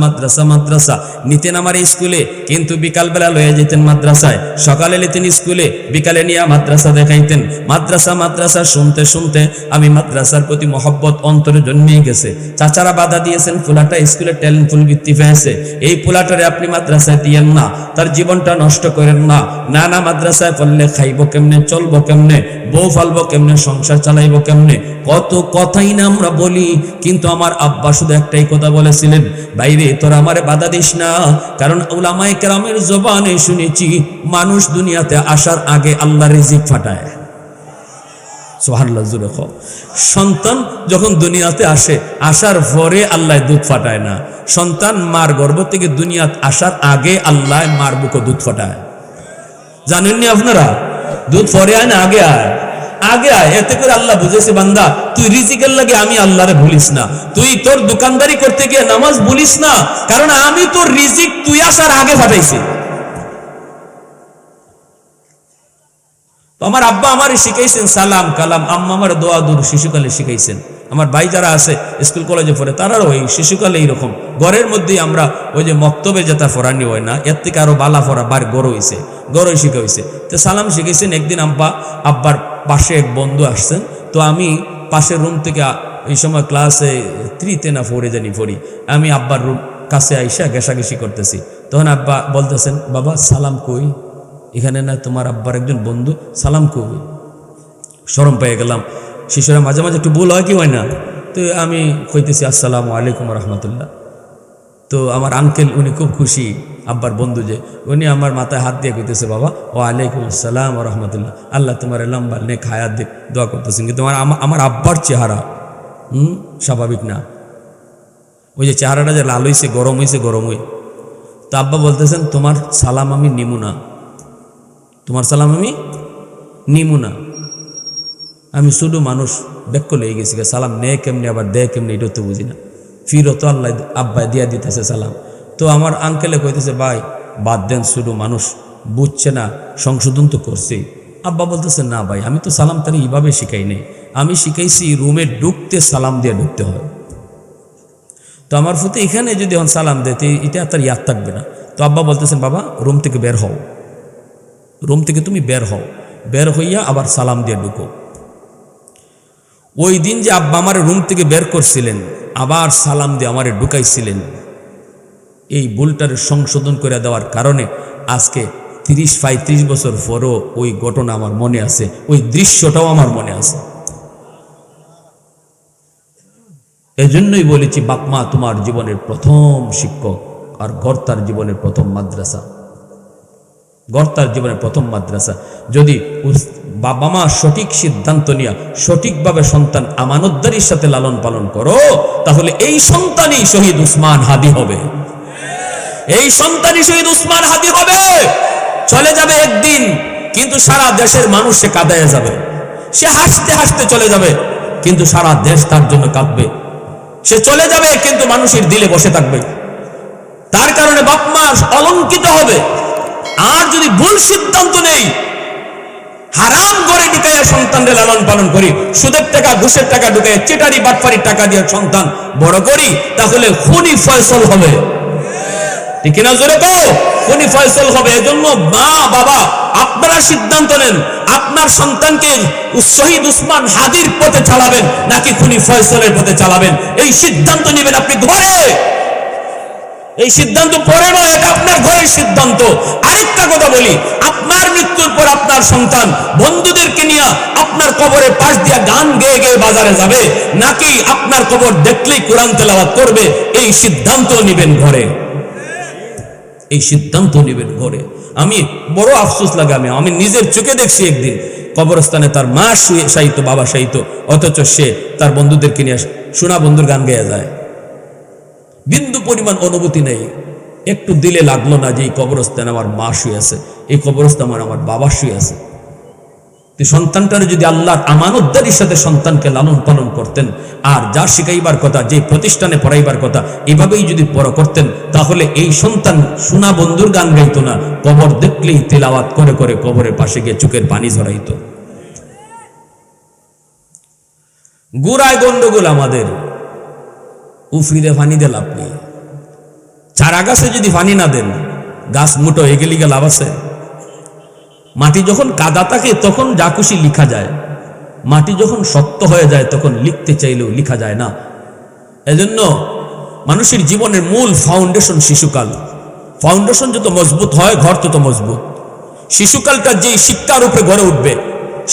নিতেন আমার স্কুলে, কিন্তু বিকালবেলা লয়ে যেতেন মাদ্রাসায়। সকালে নিতেন স্কুলে, বিকালে নিয়ে মাদ্রাসা দেখাইতেন। মাদ্রাসা শুনতে শুনতে আমি মাদ্রাসার প্রতি মহব্বত অন্তরে জন্মিয়ে গেছে। চাচারা বাধা দিয়েছেন, পোলাটা স্কুলে ট্যালেন্টফুল বৃত্তি পেয়েছে, এই পোলাটারে আপনি মাদ্রাসায় দিয়েন না, তার জীবনটা নষ্ট করেন না। না, মাদ্রাসায় পড়লে খাইব কেমনে, চলবো কেমনে, বউ ফালবো কেমনে, সংসার চালাইবো কেমনে, কত কথাই না আমরা বলি। কিন্তু আমার আব্বা শুধু একটাই কথা বলেছিলেন, বাইরে তোরা আমারে বাধা দিস না, কারণ উলামায়ে কেরামের জবানে শুনেছি মানুষ দুনিয়াতে আসার আগে আল্লাহ রিজিক ফাটায়। সুবহানাল্লাহ জোরে কও। সন্তান যখন দুনিয়াতে আসে, আসার পরে আল্লাহ দুধ ফাটায় না। সন্তান মার গর্ভ থেকে দুনিয়াতে আসার আগে আল্লাহ মার বুকে দুধ ফাটায়। জানেননি আপনারা? দুধ পরে আয় না আগে আয়? আগে আয়। এতে করে আল্লাহ বুঝেছে, বান্দা তুই রিজিকের লাগে আমি আল্লাহরে ভুলিস না, তুই তোর দোকানদারি করতে গিয়ে নামাজ ভুলিস না, কারণ আমি তোর রিজিক তুই আসার আগে ফাটাইছি। আমার আব্বা আমারে শিখাইছেন সালাম কালাম, আম্মা আমার দোয়া দূর শিশুকালে শিখাইছেন। আমার ভাই যারা আছে স্কুল কলেজে পড়ে, তারাও ওই শিশুকালে এইরকম ঘরের মধ্যেই আমরা ওই যে মক্তবে যেটা ফরানি হয় না, এর থেকে আরো বালা ফরা বার গড়ই শিখা হয়েছে। তো সালাম শিখাইছেন। একদিন আব্বার পাশে এক বন্ধু আসছেন, তো আমি পাশের রুম থেকে এই সময় ক্লাসে 3-তে না 4-এ জানি পড়ি, আমি আব্বার রুম কাছে আইসা ঘেঁষাঘেঁষি করতেছি। তখন আব্বা বলতেছেন, বাবা সালাম কই? এখানে না তোমার আব্বার একজন বন্ধু, সালাম কই? শরম পেয়ে গেলাম। শিশুরা মাঝে মাঝে একটু ভুল হয় কি হয় না, তো আমি কইতেছি আসসালামু আলাইকুম রহমতুল্লাহ। তো আমার আঙ্কেল উনি খুব খুশি, আব্বার বন্ধু যে, উনি আমার মাথায় হাত দিয়ে কইতেছে, বাবা ওয়ালাইকুম আসসালাম রহমতুল্লাহ, আল্লাহ তোমার লম্বা নেক হায়াত দিক, দোয়া করতেছেন। কিন্তু আমার আব্বার চেহারা স্বাভাবিক না, ওই যে চেহারাটা যে লাল হয়েছে, গরম হয়ে। তো আব্বা বলতেছেন, তোমার সালাম আমি নিমু না, তোমার সালাম আমি নিমু না, আমি শুধু মানুষ, ব্যাক করে লেগে গেছি, সালাম নে কেমনি আবার দে কেমনি এটা তো বুঝি না। ফিরও তো আল্লাহ আব্বাই দিয়া দিতেছে সালাম। তো আমার আঙ্কেলে কইতেছে ভাই বাদ দেন, শুধু মানুষ বুঝছে না, সংশোধন তো করছি। আব্বা বলতেছে না ভাই আমি তো সালাম তার এইভাবে শিখাই নেই, আমি শিখাইছি রুমে ঢুকতে সালাম দিয়ে ঢুকতে হয়। তো আমার ফুতে এখানে যদি এখন সালাম দেতে এটা তার ইয়াদ থাকবে না। তো আব্বা বলতেছেন বাবা রুম থেকে বের হও, রুম থেকে তুমি বের হও, বের হইয়া আবার সালাম দিয়ে ঢুকো। ওই দিন যে আব্বা আমার রুম থেকে বের করছিলেন আবার সালাম দিয়ে আমারে ঢুকাইছিলেন, এই ভুলটার সংশোধন করে দেওয়ার কারণে আজকে 30-35 বছর পরও ওই ঘটনা আমার মনে আছে, ওই দৃশ্যটাও আমার মনে আছে। এজন্যই বলেছি বাপমা তোমার জীবনের প্রথম শিক্ষক, আর গর্তার জীবনের প্রথম মাদ্রাসা, গর্তার জীবনের প্রথম মাদ্রাসা। যদি বাবা মা সঠিক সিদ্ধান্ত নিয়ে সঠিকভাবে সন্তান আমানতদারির সাথে লালন পালন করো, তাহলে এই সন্তানই শহীদ উসমান হাদি হবে, এই সন্তানই শহীদ উসমান হাদি হবে। চলে যাবে একদিন, কিন্তু সারা দেশের মানুষ সে কাঁদায় যাবে, সে হাসতে হাসতে চলে যাবে, কিন্তু সারা দেশ তার জন্য কাঁদবে। সে চলে যাবে কিন্তু মানুষের দিলে বসে থাকবে, তার কারণে বাপ মা অলঙ্কিত হবে। আর যদি ভুল সিদ্ধান্ত নেই, হারাম করে ঢুকাইয়া সন্তানদের লালন পালন করি, সুদের টাকা ঘুষের টাকা ঢুকাইয়া চিটারি বাটপারির টাকা দিয়ে সন্তান বড় করি, তাহলে খুনি ফয়সল হবে, ঠিক না? জোরে কও, খুনি ফয়সল হবে। এজন্য মা বাবা আপনারা সিদ্ধান্ত নেন, আপনার সন্তানকে শহীদ উসমান হাদির পথে চালাবেন নাকি খুনি ফয়সলের পথে চালাবেন, এই সিদ্ধান্ত নেবেন আপনি ঘরে। এই সিদ্ধান্ত পরে নয়, এটা আপনার ঘরের সিদ্ধান্ত। আরেকটা কথা বলি, আপনার মৃত্যুর পর আপনার সন্তান বন্ধুদেরকে নিয়ে আপনার কবরের পাশ দিয়া গান গেয়ে গেয়ে বাজারে যাবে, নাকি আপনার কবর দেখলেই কোরআন তেলাওয়াত করবে, এই সিদ্ধান্ত নেবেন ঘরে, এই সিদ্ধান্ত নেবেন ঘরে। আমি বড় আফসোস লাগে, আমি নিজের চোখে দেখছি একদিন কবরস্থানে তার মা শায়িত, বাবা শায়িত, অথচ সে তার বন্ধুদেরকে নিয়ে সোনা বন্ধুর গান গেয়ে যায়, বিন্দু পরিমাণ অনুভূতি নেই। একটু দিলে লাগলো না যে এই কবরস্থানে আমার মা শুয়ে আছে, এই কবরস্থানে আমার বাবা শুয়ে আছে। সন্তানটার যদি আল্লাহর আমানতদারির সাথে সন্তানকে লালন পালন করতেন, আর যা শিখাইবার কথা, যে প্রতিষ্ঠানে পড়াইবার কথা, এভাবেই যদি বড় করতেন, তাহলে এই সন্তান সোনা বন্ধুর গান গাইতো না, কবর দেখলেই তেলাওয়াত করে করে কবরের পাশে গিয়ে চোখের পানি ঝরাইতো। গুড়ায় গন্ডগোল আমাদের, উফরিদে পানি দিয়ে লাভ নেই। চারা গাছে যদি পানি না দেন, গাছ মুটো এগেলি গেলে লাভ আছে? মাটি যখন কাদা থাকে তখন যা খুশি লিখা যায়, মাটি যখন শক্ত হয়ে যায় তখন লিখতে চাইলেও লিখা যায় না। এজন্য মানুষের জীবনের মূল ফাউন্ডেশন শিশুকাল। ফাউন্ডেশন যত মজবুত হয় ঘর তত মজবুত। শিশুকালটা যেই শিক্ষার উপরে গড়ে উঠবে,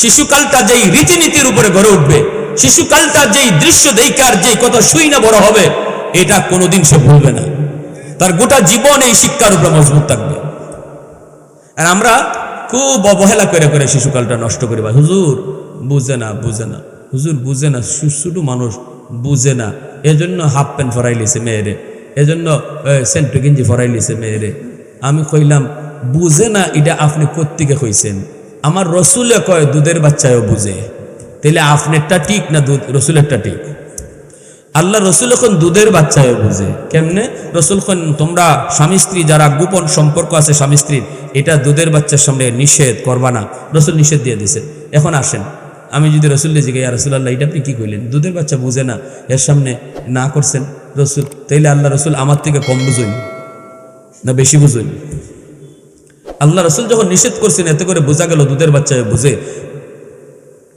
শিশুকালটা যেই রীতিনীতির উপরে গড়ে উঠবে, শিশুকালটা যেই দৃশ্য দেখার যেই কথা শুই না বড় হবে, এটা কোনোদিন সে ভুলবে না। তার গোটা জীবন এই শিক্ষার উপরে মজবুত থাকবে। আর আমরা খুব অবহেলা করে করে শিশুকালটা নষ্ট করি। ভাই হুজুর বুঝে না, বুঝে না, হুজুর বুঝে না, ছোটো মানুষ বুঝে না, এজন্য হাফ প্যান্ট ফরাই লিছে মেয়েরে, এজন্য সেন্টু গেঞ্জি ফরাই লিছে মেয়েরে। আমি কইলাম বুঝে না, এটা আপনি কোত্থেকে কইছেন? আমার রসুলে কয় দুধের বাচ্চায়ও বুঝে, তাহলে আপনারটা ঠিক না রসুলেরটা ঠিক? আল্লাহ রসুল এখন দুধের বাচ্চায়ও বুঝে। কেমনে? রসুল খন তোমরা স্বামী স্ত্রী যারা গোপন সম্পর্ক আছে স্বামী স্ত্রীর, এটা দুধের বাচ্চার সামনে নিষেধ করবা না, রসুল নিষেধ দিয়ে দিছে। এখন আসেন, আমি যদি রসুল্লে জিজ্ঞাসা ইয়া রাসূলুল্লাহ এটা আপনি কি কইলেন? দুধের বাচ্চা বুঝে না, এর সামনে না করছেন রসুল, তাইলে আল্লাহ রসুল আমার থেকে কম বুঝুন না বেশি বুঝুন? আল্লাহ রসুল যখন নিষেধ করছেন এতে করে বোঝা গেল দুধের বাচ্চায় বুঝে।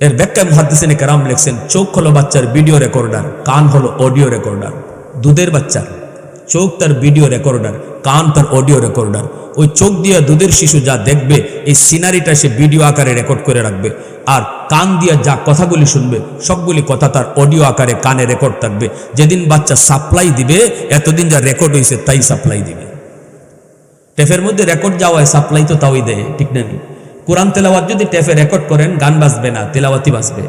এর ব্যাখ্যায় মুহাদ্দিসিনে কেরাম লিখছেন, চোখ হলো বাচ্চার ভিডিও রেকর্ডার, কান হলো অডিও রেকর্ডার। দুধের বাচ্চার চোখ তার ভিডিও রেকর্ডার, কান তার অডিও রেকর্ডার। ওই চোখ দিয়ে দুধের শিশু যা দেখবে এই সিনারিটা সে ভিডিও আকারে রেকর্ড করে রাখবে, আর কান দিয়ে যা কথাগুলি শুনবে সবগুলি কথা তার অডিও আকারে কানে রেকর্ড থাকবে। যেদিন বাচ্চা সাপ্লাই দিবে, এতদিন যা রেকর্ড হয়েছে তাই সাপ্লাই দিবে। টেপের মধ্যে রেকর্ড যাওয়ায় সাপ্লাই তো তাওই দেয়, ঠিক না? কোরআন তেলাওয়াত যদি টেপে রেকর্ড করেন গান বাজবে না, তেলাওয়াতই বাজবে।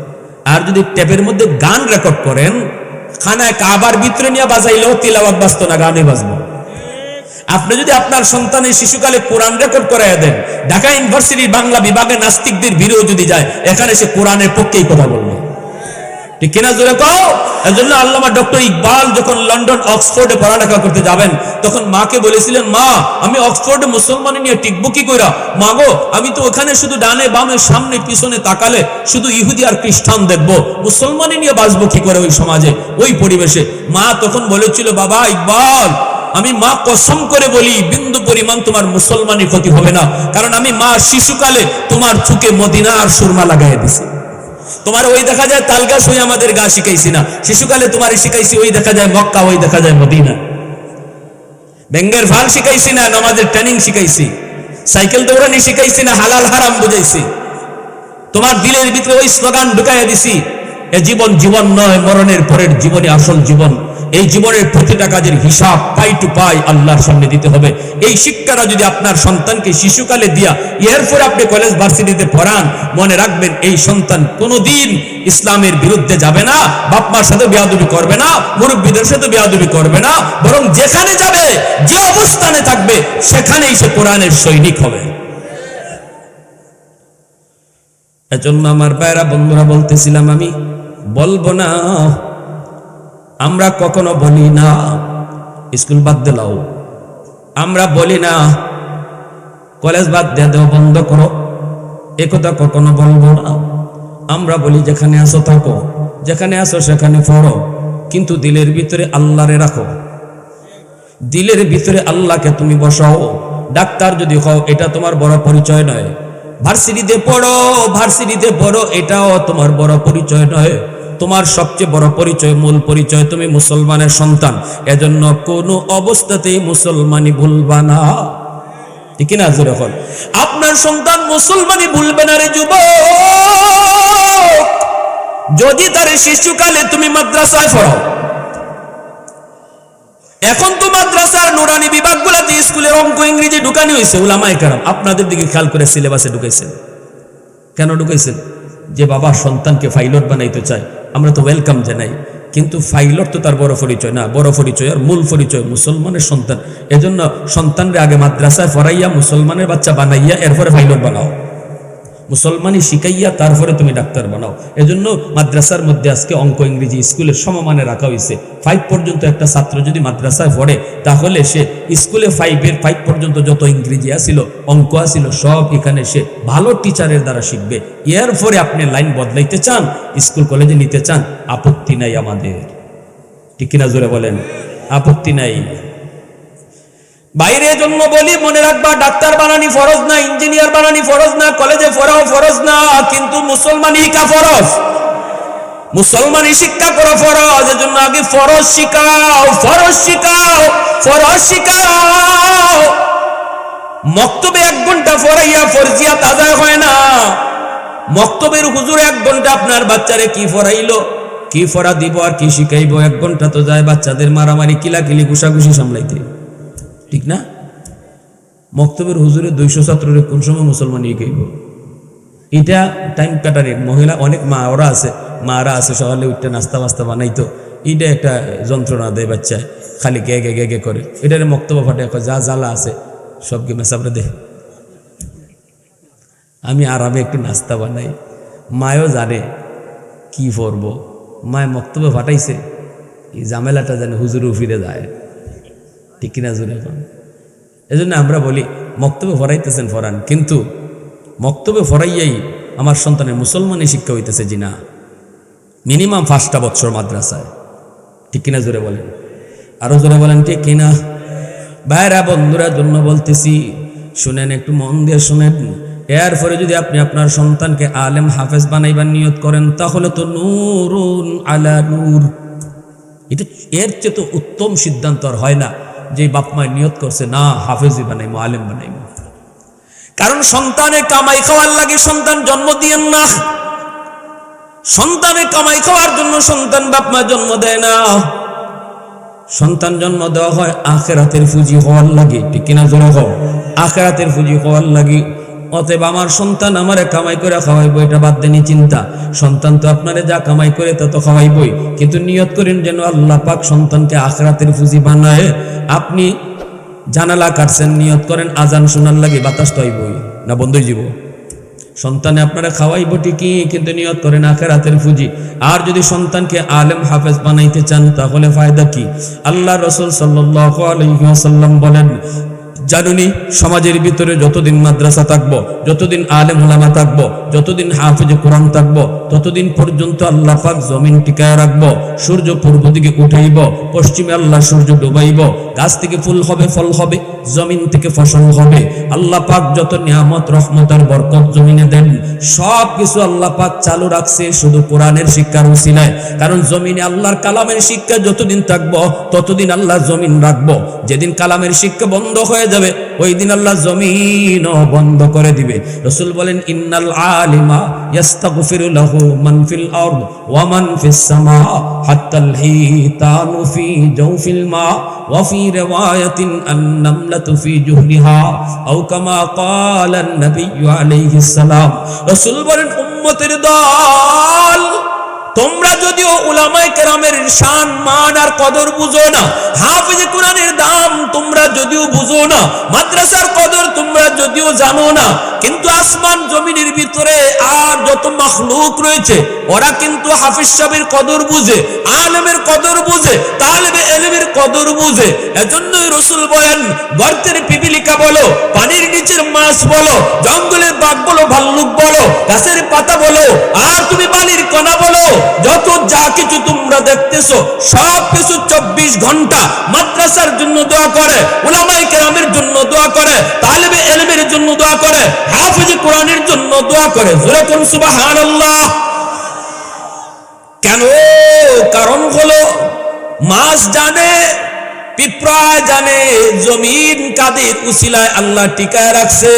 আর যদি টেপের মধ্যে গান রেকর্ড করেন, খানায় কাবার ভিতরে নিয়ে বাজাইলেও তেলাওয়াত বাজতো না, গানই বাজবো। আপনি যদি আপনার সন্তানের শিশুকালে কোরআন রেকর্ড করাইয়া দেন, ঢাকা ইউনিভার্সিটির বাংলা বিভাগে নাস্তিকদের ভিড়েও যদি যায়, এখানে সে কোরআনের পক্ষেই কথা বলবে, ঠিক কিনা জোরে কও। এজন্য আল্লামা ডক্টর ইকবাল যখন লন্ডন অক্সফোর্ডে পড়ালেখা করতে যাবেন তখন মাকে বলেছিলেন, মা আমি অক্সফোর্ডে মুসলমানি নিয়ে টিকবো কি কইরা? মা গো, আমি তো ওখানে শুধু ডানে বামে সামনে পিছনে তাকালে শুধু ইহুদি আর খ্রিস্টান দেখবো, মুসলমানি নিয়ে বাঁচবো কি করে ওই সমাজে ওই পরিবেশে? মা তখন বলেছিল, বাবা ইকবাল, আমি মা কসম করে বলি বিন্দু পরিমাণ তোমার মুসলমানি ক্ষতি হবে না, কারণ আমি মা শিশুকালে তোমার চুকে মদিনার সুরমা লাগাই দিছি। তোমার ওই দেখা যায় তালগাছ ওই আমাদের গা শিখাইছি না, শিশুকালে তোমার শিখাইছি ওই দেখা যায় মক্কা, ওই দেখা যায় মদিনা। ব্যাঙ্গের ফাল শিখাইছি না, নামাজের ট্রেনিং শিখাইছি, সাইকেল দৌড়ানি শিখাইছি না, হালাল হারাম বুঝাইছি। তোমার দিলের ভিতরে ওই স্লোগান ঢুকাইয়া দিছি, এ জীবন জীবন নয়, মরণের পরের জীবনই আসল জীবন। এই জীবনের প্রতিটা কাজের হিসাব পাই টু পাই আল্লাহর সামনে দিতে হবে। এই শিক্ষাটা যদি আপনার সন্তানকে শিশুকালে দিয়া এরপরে আপনি কলেজ ভার্সিটিতে পড়ান, মনে রাখবেন এই সন্তান কোনোদিন ইসলামের বিরুদ্ধে যাবে না, বাপ মার সাথে বেয়াদবি করবে না, মুরব্বীদের সাথে বেয়াদবি করবে না, বরং যেখানে যাবে যে অবস্থানে থাকবে সেখানেই সে কোরআনের সৈনিক হবে। এজন্য আমার ভাইরা বন্ধুরা বলতেছিলাম, আমি বলবো না, আমরা কখনো বলি না স্কুল বাদ দিলাও, আমরা বলি না কলেজ বাদ দিয়ে দেও, বন্ধ করো, একথা কখনো বলবো না। আমরা বলি যেখানে আসো থাকো, যেখানে আসো সেখানে পড়ো, কিন্তু দিলের ভিতরে আল্লাহরে রাখো, দিলের ভিতরে আল্লাহকে তুমি বসাও। ডাক্তার যদি হও এটা তোমার বড় পরিচয় নয়, ভার্সিটিতে পড়ো এটাও তোমার বড় পরিচয় নয়। তোমার সবচেয়ে বড় পরিচয়, মূল পরিচয়, তুমি মুসলমানের সন্তান। এজন্য কোনো অবস্থাতেই মুসলমানি ভুলবা না, ঠিক না? যখন আপনার সন্তান মুসলমানি ভুলবে না রে যুবক, যদি তার শিশুকালে তুমি মাদ্রাসায় পড়াও। এখন তো মাদ্রাসার নুরানি বিভাগগুলোতে স্কুলের অঙ্ক ইংরেজি ঢুকানি হয়েছে, উলামায়ে কেরাম আপনাদের দিকে খেয়াল করে সিলেবাসে ঢুকাইছেন। কেন ঢুকাইছেন? যে বাবা সন্তানকে পাইলট বানাইতে চায়, আমরা তো ওয়েলকাম জানাই, কিন্তু পাইলট তো তার বড় পরিচয় না, বড় পরিচয় আর মূল পরিচয় মুসলমানের সন্তান। এজন্য সন্তানরে আগে মাদ্রাসায় পড়াইয়া মুসলমানের বাচ্চা বানাইয়া এরপরে পাইলট বানাও, মুসলমানি শিখাইয়া তারপরে তুমি ডাক্তার বানাও। এজন্য মাদ্রাসার মধ্যে আজকে অঙ্ক ইংরেজি স্কুলের সমমানে রাখা হয়েছে। 5 পর্যন্ত একটা ছাত্র যদি মাদ্রাসায় পড়ে তাহলে সে স্কুলে 5 পর্যন্ত যত ইংরেজি আসিল, অঙ্ক আসিল, সব এখানে সে ভালো টিচারের দ্বারা শিখবে। এরপরে আপনি লাইন বদলাইতে চান, স্কুল কলেজে নিতে চান, আপত্তি নাই আমাদের, ঠিক কিনা জোরে বলেন? আপত্তি নাই। বাইরে জন্য বলি, মনে রাখবা ডাক্তার বানানি ফরজ না, ইঞ্জিনিয়ার বানানি ফরজ না, কলেজে পড়াও ফরজ না, কিন্তু মুসলমানি শিক্ষা ফরজ, মুসলমানি শিক্ষা করো ফরজ। এজন্য আগে ফরজ শিখাও, ফরজ শিখাও, ফরজ শিখাও। মক্তবে 1 ঘন্টা পড়াইয়া ফরজিয়াত আদায় হয় না। মক্তবের হুজুর 1 ঘন্টা আপনার বাচ্চারে কি পড়াইলো, কি পড়া দিব আর কি শিখাইবো, 1 ঘন্টা তো যায় বাচ্চাদের মারামারি, কিলাকিলি, ঘুষাঘুষি সামলাইতে, ঠিক না? মক্তবের হুজুরে 200 ছাত্ররে কোন সময় মুসলমান শিখাইব? এটা টাইম কাটারে মহিলা অনেক মারা আছে সকালে উঠতে নাস্তা বাস্তা বানাইতো, এটা একটা যন্ত্রণা দেয় বাচ্চায়, খালি গে গে গে গে করে। এটারে মক্তবা ফাটে যা জ্বালা আছে সবকে মেসাপড়ে দে, আমি আরামে একটু নাস্তা বানাই। মায়ও জানে কি করবো, মায় মক্তবে ফাটাইছে, এই ঝামেলাটা জানে হুজুরে ফিরে যায়, ঠিক কিনা জোরে? এজন্য আমরা বলি মক্তবে ফরাইতেছেন ফরান, কিন্তু মক্তবে ফরাইয়াই আমার সন্তানের মুসলমানি শিক্ষা হইতেছে জি না, মিনিমাম 5টা বছর মাদ্রাসায়, ঠিক কিনা জোরে বলেন? আরো জোরে বলেন ঠিক কিনা? ভাইরা বন্ধুরা জন্য বলতেছি, শুনেন, একটু মন দিয়ে শুনেন। এরপরে যদি আপনি আপনার সন্তানকে আলেম হাফেজ বানাইবার নিয়ত করেন তাহলে তো নূরুন আলা নূর। এটা এর চেয়ে তো উত্তম সিদ্ধান্ত আর হয় না যে বাপ মায় নিয়ত করছে না হাফেজি বানাইমো, আলেম বানাইমো। কারণ সন্তানে কামাই খাওয়ার লাগে সন্তান জন্ম দিয়েন না, সন্তানে কামাই খাওয়ার জন্য সন্তান বাপ মা জন্ম দেয় না। সন্তান জন্ম দেওয়া হয় আখিরাতের পুঁজি হওয়ার লাগে, ঠিক কিনা জোরে হোক? আখিরাতের পুঁজি হওয়ার লাগে। অতএব আমার সন্তান আমারে কামাই করে খাওয়াইবো এটা বাদ দেনি চিন্তা। সন্তান তো আপনারে যা কামাই করে তা তো খাওয়াইবই, কিন্তু নিয়ত করেন যেন আল্লাহ পাক সন্তানকে আখিরাতের পুঁজি বানায়। আপনি জানালা কাটছেন, নিয়ত করেন আজান শোনার লাগে বাতাস তো আইবই না, বন্ধই যাব। সন্তানে আপনারা খাওয়াইব ঠিকই, কিন্তু নিয়ত করেন আখিরাতের পুঁজি। আর যদি সন্তানকে আলেম হাফেজ বানাইতে চান তাহলে ফায়দা কি? আল্লাহ রাসূল সাল্লাল্লাহু আলাইহি ওয়াসাল্লাম বলেন, জানুনি সমাজের ভিতরে যতদিন মাদ্রাসা থাকবো, যতদিন আলেম ওলামা থাকবো, যতদিন হাফেজে কোরআন থাকবো, ততদিন পর্যন্ত আল্লাহ পাক জমিন টিকায় রাখবো। সূর্য পূর্ব দিকে উঠাইব, পশ্চিমে আল্লাহ সূর্য ডুবাইব, গাছ থেকে ফুল হবে, ফল হবে, জমিন থেকে ফসল হবে। আল্লাহ পাক যত নিয়ামত রহমত আর বরকত জমিনে দেন, সব কিছু আল্লাহ পাক চালু রাখছে শুধু কোরআনের শিক্ষার উসিলায়। কারণ জমিনে আল্লাহর কালামের শিক্ষা যতদিন থাকবো ততদিন আল্লাহ জমিন রাখবো। যেদিন কালামের শিক্ষা বন্ধ হয়ে যাবে ওই দিন আল্লাহ জমিন বন্ধ করে দিবে। রাসূল বলেন, ইন্নাল আলিমা ইস্তাগফিরু লাহু মান ফিল আরদ ওয়া মান ফিস সামা হাত্তাল হিতানু ফি জাওফিল মা ওয়া ফি রিওয়ায়াতিন আন-নামলাতু ফি জুহরিহা আও কামা ক্বালা আন-নাবিয়্যু আলাইহিস সালাম। রাসূল বলেন, উম্মতের দল, তোমরা যদিও উলামায়ে কেরামের শান মান আর কদর বুঝো না, হাফেজে কোরআনের দাম তোমরা যদিও বুঝো না, মাদ্রাসার কদর তোমরা যদিও জানো না, কিন্তু আসমান জমিনের ভিতরে আর যত মাখলুক রয়েছে ওরা কিন্তু হাফেজ সাহেবের কদর বুঝে, আলেমের কদর বুঝে, তালেবে ইলমের কদর বুঝে। এজন্যই রাসূল বলেন, গর্তের পিপিলিকা বলো, পানির নিচের মাছ বলো, জঙ্গলের বাঘ বলো, ভাল্লুক বলো, গাছের পাতা বলো, আর তুমি বালির কণা বলো, যত যা কিছু তোমরা দেখতেছো সব কিছু 24 ঘন্টা মাদ্রাসার জন্য দোয়া করে, উলামায়ে কেরামের জন্য দোয়া করে, তালেবে ইলমের জন্য দোয়া করে, হাফেজে কোরআনের জন্য দোয়া করে। জোরে কোন সুবহানাল্লাহ। কেন? কারণ হলো মাছ জানে, পিঁপড়া জানে জমিন কাদের উসিলায় আল্লাহ টিকায় রাখছে।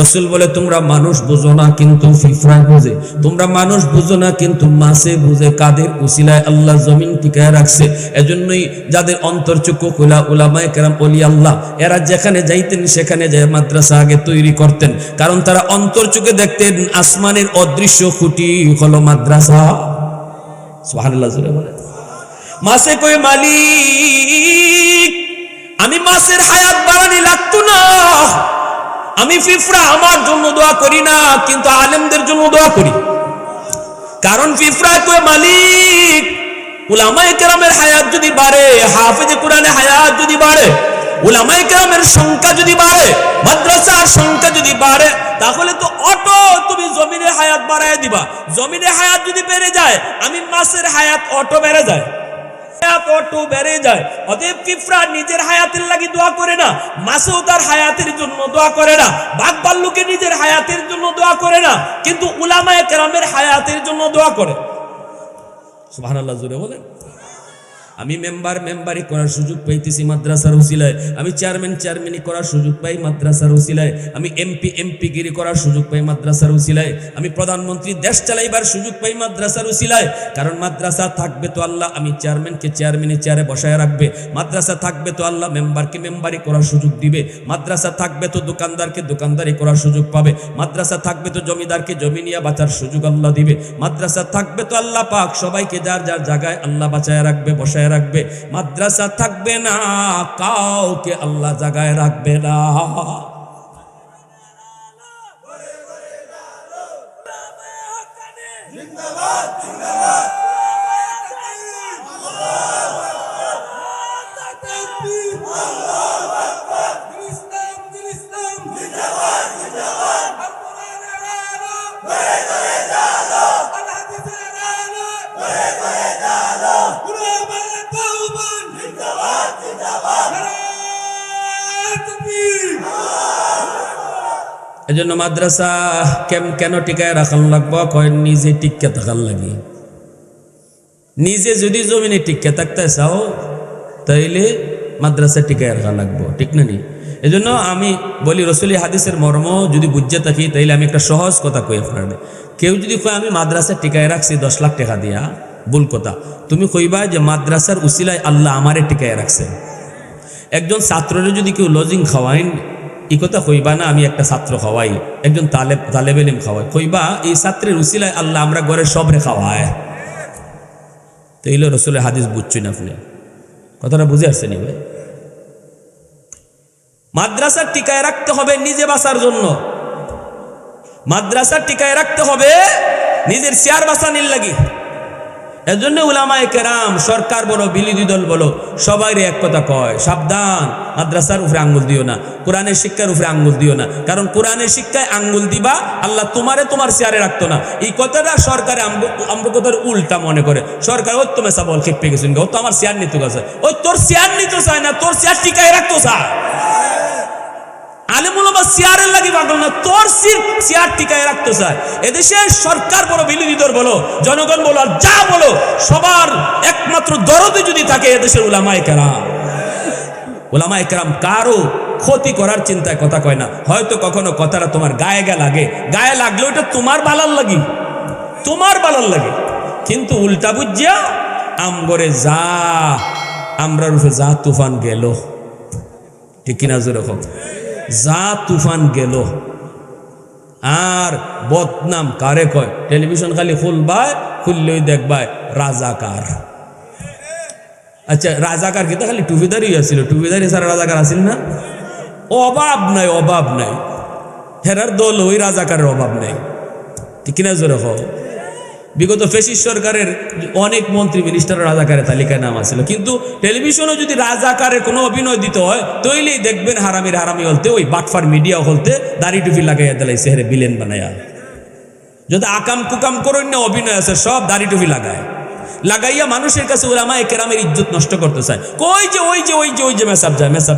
রাসূল বলে, তোমরা মানুষ বুঝো না কিন্তু পিঁপড়া বুঝে, তোমরা মানুষ বুঝো না কিন্তু মাছে বুঝে কাদের উসিলায় আল্লাহ জমিন টিকায় রাখছে। এজন্যই যাদের অন্তর্চক্ষু খোলা, উলামায়ে কেরাম ওলি আল্লাহ, এরা যেখানে যাইতেন সেখানে যায় মাদ্রাসা আগে তৈরি করতেন, কারণ তারা অন্তর্চক্ষে দেখতেন আসমানের অদৃশ্য খুঁটি হলো মাদ্রাসা। সুবহানাল্লাহ জোরে বলে। মাছে কই, মালিক আমি মাছের হায়াত বাড়ানি লাগতো না, আমি পিঁপড়া আমার জন্য দোয়া করি না কিন্তু আলেমদের জন্য দোয়া করি। কারণ পিঁপড়া কই, মালিক উলামায়ে কেরামের হায়াত যদি বাড়ে, হাফেজে কোরআনের হায়াত যদি বাড়ে, উলামায়ে কেরামের সংখ্যা যদি বাড়ে, মাদ্রাসার সংখ্যা যদি বাড়ে, তাহলে তো অটো তুমি জমিনের হায়াত বাড়ায় দিবা। জমিনের হায়াত যদি বেড়ে যায়, আমি মাছের হায়াত অটো বেড়ে যায়, অটো বেড়ে যায়। অতএব পিঁপড়া নিজের হায়াতের লাগি দোয়া করে না, মাছেও তার হায়াতের জন্য দোয়া করে না, বাঘ ভাল্লুকে নিজের হায়াতের জন্য দোয়া করে না, কিন্তু উলামায়ে কেরামের হায়াতের জন্য দোয়া করে। সুবহানাল্লাহ জোরে বলেন। আমি মেম্বারি করার সুযোগ পাইতেছি মাদ্রাসার উসিলায়, আমি চেয়ারম্যানি করার সুযোগ পাই মাদ্রাসার উসিলায়, আমি এমপি গিরি করার সুযোগ পাই মাদ্রাসার উসিলায়, আমি প্রধানমন্ত্রী দেশ চালাইবার সুযোগ পাই মাদ্রাসার উসিলায়। কারণ মাদ্রাসা থাকবে তো আল্লাহ আমি চেয়ারম্যানকে চেয়ারম্যানি চেয়ারে বসায় রাখবে, মাদ্রাসা থাকবে তো আল্লাহ মেম্বারকে মেম্বারি করার সুযোগ দিবে, মাদ্রাসা থাকবে তো দোকানদারকে দোকানদারি করার সুযোগ পাবে, মাদ্রাসা থাকবে তো জমিদারকে জমি নিয়ে বাঁচার সুযোগ আল্লাহ দিবে, মাদ্রাসা থাকবে তো আল্লাহ পাক সবাইকে যার যার জায়গায় আল্লাহ বাঁচায় রাখবে, বসায় রাখবে। মাদ্রাসা থাকবে না, কাউকে আল্লাহ জায়গায় রাখবে না। এজন্য মাদ্রাসা কেন টিকায় রাখান লাগবো? কয় নিজে টিকে থাকার লাগে। নিজে যদি জমিনে টিকে থাকতে চাও তাইলে মাদ্রাসা টিকায় রাখা লাগবো, ঠিক না নি? এজন্য আমি বলি, রসুলি হাদিসের মর্ম যদি বুঝতে থাকি তাইলে আমি একটা সহজ কথা কই আপনার। কেউ যদি কয় আমি মাদ্রাসা টিকায় রাখছি 10 লাখ টাকা দিয়া, ভুল কথা। তুমি কইবা যে মাদ্রাসার উসিলায় আল্লাহ আমারে টিকায় রাখছে। একজন ছাত্ররে যদি কেউ লজিং খাওয়াইন, এই কথা কইবা না আমি একটা ছাত্র খাওয়াই, একজন তালেব ইলম খাওয়াই, কইবা এই ছাত্রের উসিলায় আল্লাহ আমরা ঘরের সবরে খাওয়ায়। তো এইলো রসুলের হাদিস বুঝছেন আপনি, কথাটা বুঝে আসছেন? ভাই মাদ্রাসার টিকায় রাখতে হবে নিজে বাঁচার জন্য। মাদ্রাসা টিকায় রাখতে হবে নিজের চেয়ার বাঁচানির লাগি। এজন্য উলামায়ে কেরাম, সরকার বলো বিরোধী দল বলো, সবাই এক কথা কয়, সাবধান, মাদ্রাসার উপরে আঙ্গুল দিও না, কোরআনের শিক্ষার উপরে আঙ্গুল দিও না। কারণ কোরআনের শিক্ষায় আঙ্গুল দিবা, আল্লাহ তোমার চেয়ারে রাখতো না। এই কথাটা সরকারে আমরা কথার উল্টা মনে করে। সরকার ওই তো মেসা বল খেপে গেছেন, ও তো আমার চেয়ার নিতে গেছে, ওই তোর চেয়ার নিতে চায় না, তোর চেয়ার টিকায় রাখতো চায়। আলেম ওলামা চেয়ারের লাগি পাগল না, তোর চেয়ার টিকায় রাখতে চায়। এদেশে সরকার বলো বিরোধী দল বলো জনগণ বলো আর যা বলো, সবার একমাত্র দরদে যদি থাকে এদেশের উলামায়ে কেরাম। উলামায়ে কেরাম কারো ক্ষতি করার চিন্তায় কথা কয় না। হয়তো কখনো কথাটা তোমার গায়ে লাগে, গায়ে লাগলে ওটা তোমার বালার লাগি, তোমার বালার লাগে, কিন্তু উল্টা বুঝিয়া আমগরে যা আমরা রূপে যা তুফান গেল, ঠিক কিনা জোরে হোক, যা তুফান গেল। আর বদনাম কারে কয়? টেলিভিশন খালি খুললেই দেখবায় রাজাকার। আচ্ছা, রাজাকার কিন্তু খালি টুপিদারি আছিল, টুপিদারি ছাড়া রাজাকার আছিল না? অভাব নাই, হেরার দল ওই রাজাকারের অভাব নাই, ঠিক কিনা জোরে হোক। বিগত ফেসিস সরকারের অনেক মন্ত্রী মিনিস্টার রাজাকারের তালিকায় নাম আছিল, কিন্তু টেলিভিশনে যদি রাজাকারের কোনো অভিনয় দিতে হয় তৈলেই দেখবেন হারামি হলতে, ওই বাটফার মিডিয়া হলতে দাড়ি টুপি লাগাইয়া দিলাইছে, হেরে বিলেন বানাইয়া। যদি আকাম কুকাম করেন না অভিনয় আছে, সব দাড়ি টুপি লাগাইয়া মানুষের কাছে উলামায়ে কেরামের ইজ্জত নষ্ট করতে চায়। ওই যে মেসাব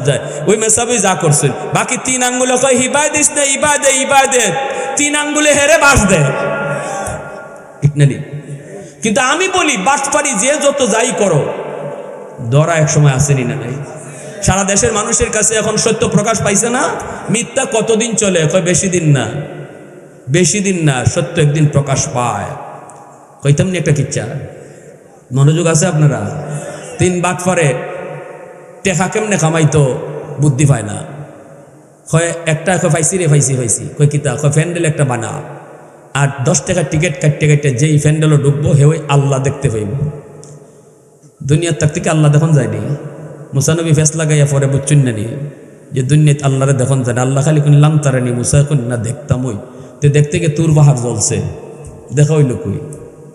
যায়, ওই মেসাবে যা করছেন। বাকি 3 আঙ্গুলে কয় হিবায় দিস না, ইবায় দে, 3 আঙ্গুলে হেরে বাস দেয়, ঠিক না? কিন্তু আমি বলি বাটপারি যে যত যাই করো, ধরা এক সময় আসেনি না নাই? সারা দেশের মানুষের কাছে এখন সত্য প্রকাশ পাইছে না? মিথ্যা কতদিন চলে? বেশি দিন না, সত্য একদিন প্রকাশ পায়। কইতাম নি একটা কিচ্ছা, মনোযোগ আছে আপনারা? 3 বাটপারে টেকা কেমনে কামাইতো বুদ্ধি পায় না। কয় একটা পাইছি, কই কিতা? কয় ফ্যান্ডেল একটা বানা, আর 10 টাকার টিকিট কাটতে যেই ফ্যান্ডেলও ঢুকবো হেওই আল্লাহ দেখতে পাইব। দুনিয়ার তাক থেকে আল্লাহ দেখুন যায়নি। মুসানবী ফেস লাগাইয়া পরে বুঝছেন না নি যে দুনিয়াত আল্লাহরে দেখুন যায় না। আল্লাহ খালি কোন লামতারানি, মুসা কোন না দেখতাম ওই তো দেখতে গিয়ে তুর পাহাড় জ্বলছে, দেখা হইল কই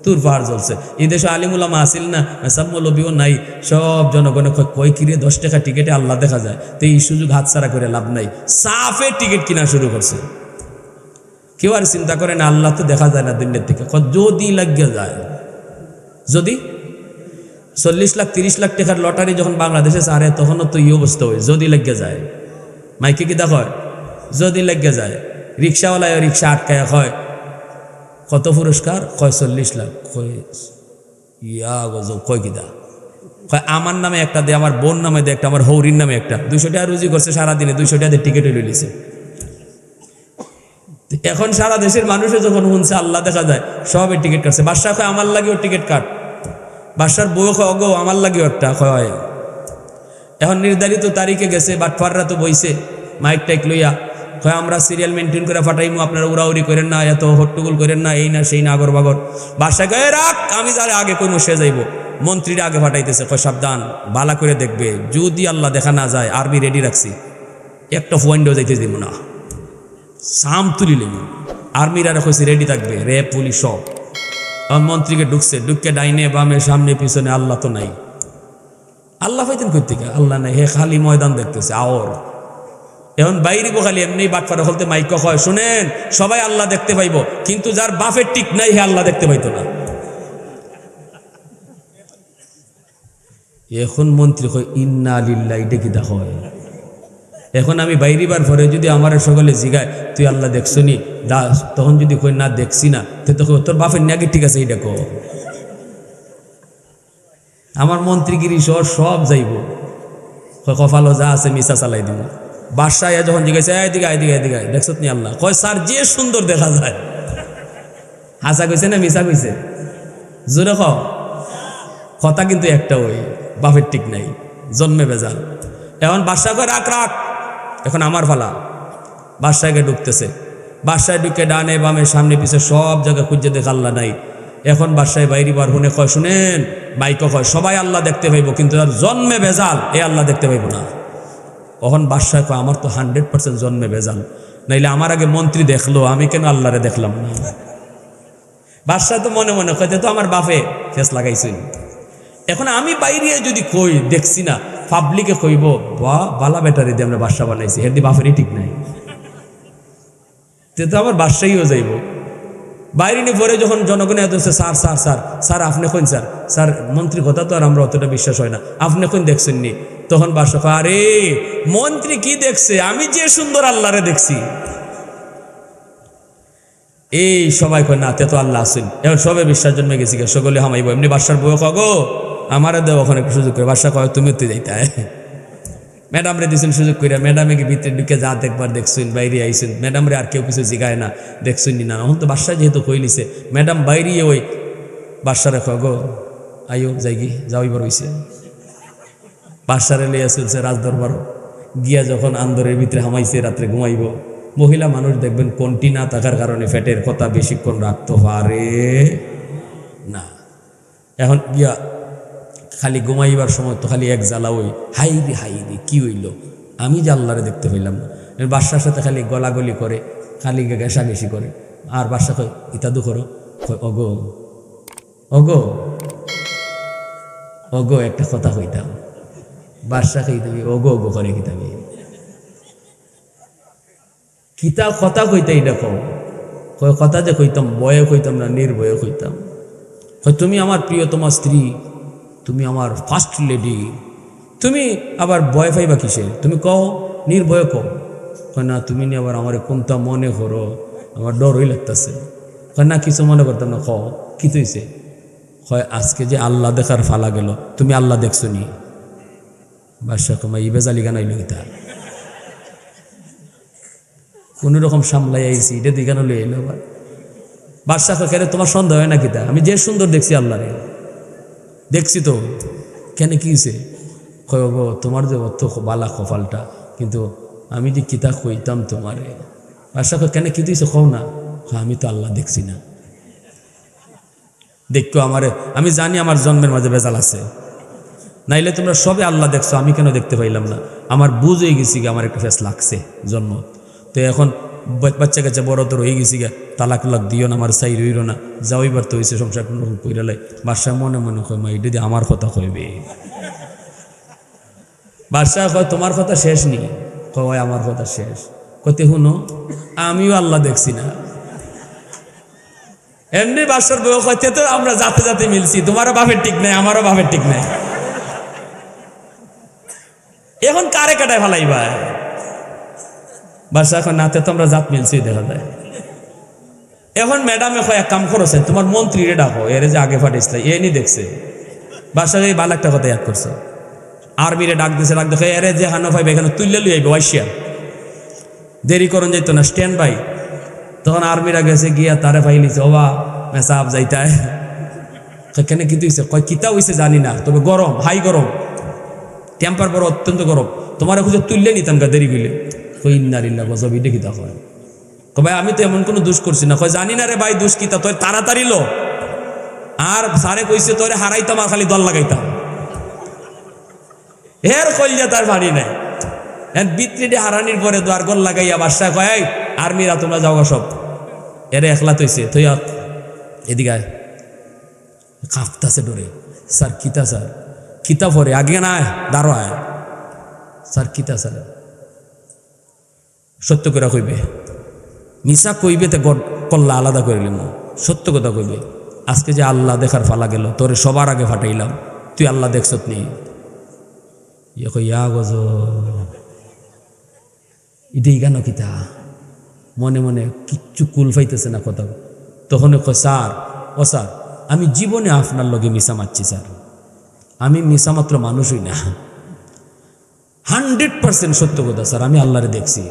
তুর পাহাড় জ্বলছে। এই দেশে আলিমুলামা আসিল না, মেসাম্মলবিও নাই, সব জনগণে কই কিরে 10 টাকা টিকিটে আল্লাহ দেখা যায়। তো এই সুযোগ হাতছাড়া করে লাভ নাই, সাফে টিকিট কিনা শুরু করছে। কেউ আর চিন্তা করে না আল্লাহ তো দেখা যায় না দুনিয়ার থেকে। যদি লাগিয়ে যায়, যদি 40 লাখ 30 লাখ টাকার লটারি যখন বাংলাদেশে ছাড়ে তখনও তো এই অবস্থা হয়, যদি লাগিয়ে যায়। মাইকে কি দেখো যদি লাগিয়ে যায়। রিক্সাওয়ালায় রিক্সা আটকায় হয় কত পুরস্কার? কয় 40 লাখ। কয় ইয়া গজব, কয় কিদা? কয় আমার নামে একটা দে, আমার বোন নামে দে একটা, আমার হৌরির নামে একটা। 200 টাকা রুজি করছে সারাদিনে, 200 টাকা টিকিট হইলে লিছে। এখন সারা দেশের মানুষে যখন শুনছে আল্লাহ দেখা যায়, সবে টিকিট কাটছে। বাদশা কয় আমার লাগেও টিকিট কাট। বাদশার বউ কয় অগো আমার লাগেও একটা। কয় এখন নির্ধারিত তারিখে গেছে, বাটফাররা তো বইছে মাইক টাইক লইয়া। কয় আমরা সিরিয়াল মেনটেন করে ফাটাইমু, আপনারা উড়াউড়ি করেন না, এত হট্টগোল করেন না, এই না সেই না আগর বাগর। বাদশা কয় রাখ, আমি যারা আগে কইমু সে যাইব। মন্ত্রীরা আগে ফাটাইতেছে। কয় সাবধান, বালা করে দেখবে, যদি আল্লাহ দেখা না যায় আর্মি রেডি রাখছি, একটা পয়েন্টও যাইতে দিব না, সাম তুলি লেব। আর্মিরা রাখছি রেডি থাকবে, র্যাব পুলিশ সব। মন্ত্রীকে ঢুককে ডাইনে বামে সামনে পিছনে, আল্লাহ তো নাই। আল্লাহ পাইতেন করতে আল্লাহ নাই, হে খালি ময়দান দেখতেছে আওর। এখন বাইরে খালি এমনি বাটপাড়া হলতে মাইক হয়, শুনেন সবাই আল্লাহ দেখতে পাইব, কিন্তু যার বাফের টিক নাই হে আল্লাহ দেখতে পাইতো না। এখন মন্ত্রী কয় ইন্না লিল্লাহ, এটা কি দেখা হয়? এখন আমি বাইরিবার পরে যদি আমার সকলে জিগায় তুই আল্লাহ দেখছো নি, তখন যদি কই না দেখছি না, তো তোর বাপের নাকি ঠিক আছে এইটা কো। আমার মন্ত্রীগিরি সব যাইব, কপালও যা আছে মিশা চালাই দিব। বাদশাহ যখন জিজ্ঞাসা এদিকে দেখছো নি আল্লাহ? কয় স্যার যে সুন্দর দেখা যায়। হাসা কইছে না মিশা কইছে? জোরে খ কথা কিন্তু একটা, ওই বাপের ঠিক নাই, জন্মে বেজাল। এখন বাদশাহ কয় রাখ, এখন আমার ফালা। বাদশাহকে ঢুকতেছে, বাদশাহ ঢুকে ডানে বামে সামনে পিছে সব জায়গায় খুঁজে দেখে আল্লাহ নাই। এখন বাদশাহ বাইরি বার হুনে কয় শুনেন বাইক কয় সবাই আল্লাহ দেখতে পাইব, কিন্তু তার জন্মে বেজাল, এ আল্লাহ দেখতে পাইব না। তখন বাদশাহ কয় আমার তো 100% জন্মে বেজাল। নাইলে আমার আগে মন্ত্রী দেখলো, আমি কেন আল্লাহরে দেখলাম না? বাদশাহ তো মনে মনে কইতে তো আমার বাপে ফেস লাগাইছেন। এখন আমি বাইরে যদি কই দেখছি না, পাবলিকে কইব বা বালা ব্যাটারি দিয়ে আমরা বাদশা বানাইছি, এর দিয়ে বাপেরই ঠিক নাই, তে তো আমার বাদশাহীও যাইব। বাইরে নিয়ে পরে যখন জনগণে এত স্যার স্যার স্যার স্যার আপনি কোন স্যার, স্যার মন্ত্রীর কথা তো আর আমরা অতটা বিশ্বাস হয় না, আপনি কোন দেখছেন নি? তখন বাদশা, আরে মন্ত্রী কি দেখছে, আমি যে সুন্দর আল্লাহরে দেখছি। এই সবাই কয় না তে তো আল্লাহ আছেন। এখন সবে বিশ্বাস জন্মে গেছি, সকলে হামাইব। এমনি বাদশার বউ কগো আমারে দেও ওখানে একটু সুযোগ করে। বাদশা কয় তুমি তো যাইতে ম্যাডাম রে দিয়েছেন সুযোগ করে, ম্যাডামে কি ভিতরে ঢুকে যা দেখবার দেখছেন, বাইরে আইছেন, ম্যাডাম রে আর কেউ কিছু জিগায় না, দেখছেন না। এখন তো বাদশা যেহেতু কইলিছে, ম্যাডাম বাইরে ওই বাদশারে কগো আইও যাইগি যাওইবার হইছে। বাদশারে লিয়া চলছে রাজদরবার, গিয়া যখন আন্দরের ভিতরে হামাইছে, রাত্রে ঘুমাইব। মহিলা মানুষ দেখবেন কোনটি না থাকার কারণে পেটের কথা বেশিক্ষণ রাখতে পারে না। এখন গিয়া খালি ঘুমাইবার সময় তো খালি এক জ্বালা ওই হাইরি কি হইল, আমি যে আল্লাহরে দেখতে পাইলাম না। বাদশার সাথে খালি গলাগলি করে, খালি ঘেঁষাঘেঁষি করে। আর বাদশা কয় ইতাদু করো, অগো অগো অগো একটা কথা কইতাম। বাদশা খাইতাম ওগো ওগো করে কিতাবি কিতা কথা কইতে, এটা কয় কথা যে কইতাম বয়ে কইতাম না, নির্ভয়ে কইতাম। কয় তুমি আমার প্রিয়তমা স্ত্রী, তুমি আমার ফার্স্ট লেডি, তুমি আবার ভয় পাইবা কিসে, তুমি কও নির্ভয়ে কও। কয় না তুমি নি আবার আমার কোনটা মনে করো, আমার ডরই লাগতেছে। কয় না কিছু মনে করতাম না, কও কি হইছে? কয় আজকে যে আল্লাহ দেখার ফালা গেল, তুমি আল্লাহ দেখছো নি? বাদশা কমা ইবেজালি গান হইল গীতা, কোন রকম সামলাই আইছি, এটা দিগানো লই এলো আবার। বাদশা কয় তোমার সন্দেহ হয় না কিতা, আমি যে সুন্দর দেখছি আল্লাহরে, দেখছি তো, কেন কি হয়েছে? কয় গো তোমার যে অত বালা কপালটা, কিন্তু আমি যে কিতা কইতাম তোমারে। বাদশা কয় কেন কি দিয়েছে কও না? আমি তো আল্লাহ দেখছি না। দেখো আমারে, আমি জানি আমার জন্মের মাঝে বেজাল আছে, নাইলে তোমরা সবে আল্লাহ দেখছো, আমি কেন দেখতে পাইলাম না? আমার বুঝ হয়ে গেছি গে, আমার একটা ফেস লাগছে জন্ম। তো এখন বাচ্চা কাচ্চা বড় তোর হয়ে গেছি গা, তালাক লাক দিও না, আমার চাই রইল না, যাওইবার তো হয়েছে, সংসার কোনো কইরালাই। বাদশা মনে মনে কয় মা এটা দিয়ে আমার কথা কইবে। বাদশা কয় তোমার কথা শেষ নেই? কয় আমার কথা শেষ। কতে শুনো আমিও আল্লাহ দেখছি না। এমনি বাদশার বউ কইতে তো আমরা যাতে যাতে মিলছি, তোমারও বাপের ঠিক নাই, আমারও বাপের ঠিক নাই, এখন কারে কাটায় ফালাইবা? বাদশা এখন নাতে তো আমরা জাত মিলছি দেখা যায়। এখন ম্যাডামে কয় এক কাম করেছেন, তোমার মন্ত্রী রে ডাকো, এর যে আগে ফাটিসলে এ নি দেখছে। বাদশা এই ভালো একটা কথা ইয়াদ করছে, আর্মিরে ডাক দিছে, ডাক দেখো এরে যে হানো পাইবে এখানে তুললে লই আইবে ওয়াইশিয়া, দেরি করন যাইত না, স্ট্যান্ড বাই। তখন আর্মিরা গেছে, গিয়া তারে পাইলিছে, ওবা মেসাব যাইতায়। কেন কি হইছে? কয় কিতা হইছে জানি না, তবে গরম, হাই গরম, টেম্পার বড় অত্যন্ত গরম, তোমার খুঁজে তুললে নিতাম গা দেরি গইলে। কই ইন্নালিল্লাহ গজব, এটা কিতা হয়? ভাই আমি তো এমন কোনো দোষ করছি না। কয় জানি না রে ভাই দোষ কিতা, তোর তাড়াতাড়ি লো। আর সারে কইছে তোরে হারাইতাম আর খালি দল লাগাইতাম, এর কইলে তার ভারী নাই। বিত্রিটি হারানির পরে দোয়ার গোল লাগাইয়া বাদশা কয় আর্মিরা তোমরা যাও সব, এরে একলা তৈছে থইয়া এদিকে কাঁপতাছে ডরে। স্যার কিতা, স্যার কিতা পরে আগে না দাঁড়ো আয়, স্যার কিতা স্যার? সত্য করে কইবে, মিশা কইবে তো কল্লা আলাদা করিলাম, সত্য কথা কইবে। আজকে যে আল্লাহ দেখার ফালা গেল, তোরে সবার আগে ফাটাইলাম, তুই আল্লাহ দেখছত নি? ইয়া গজ ইটাই কেন কিতা? মনে মনে কিচ্ছু কুল পাইতেছে না কথা। তখন কয় স্যার, ও স্যার আমি জীবনে আপনার লগে মিশা মারছি স্যার, আমি মিশা মাত্র মানুষই না, 100% সত্য কথা স্যার, আমি আল্লাহরে দেখছি।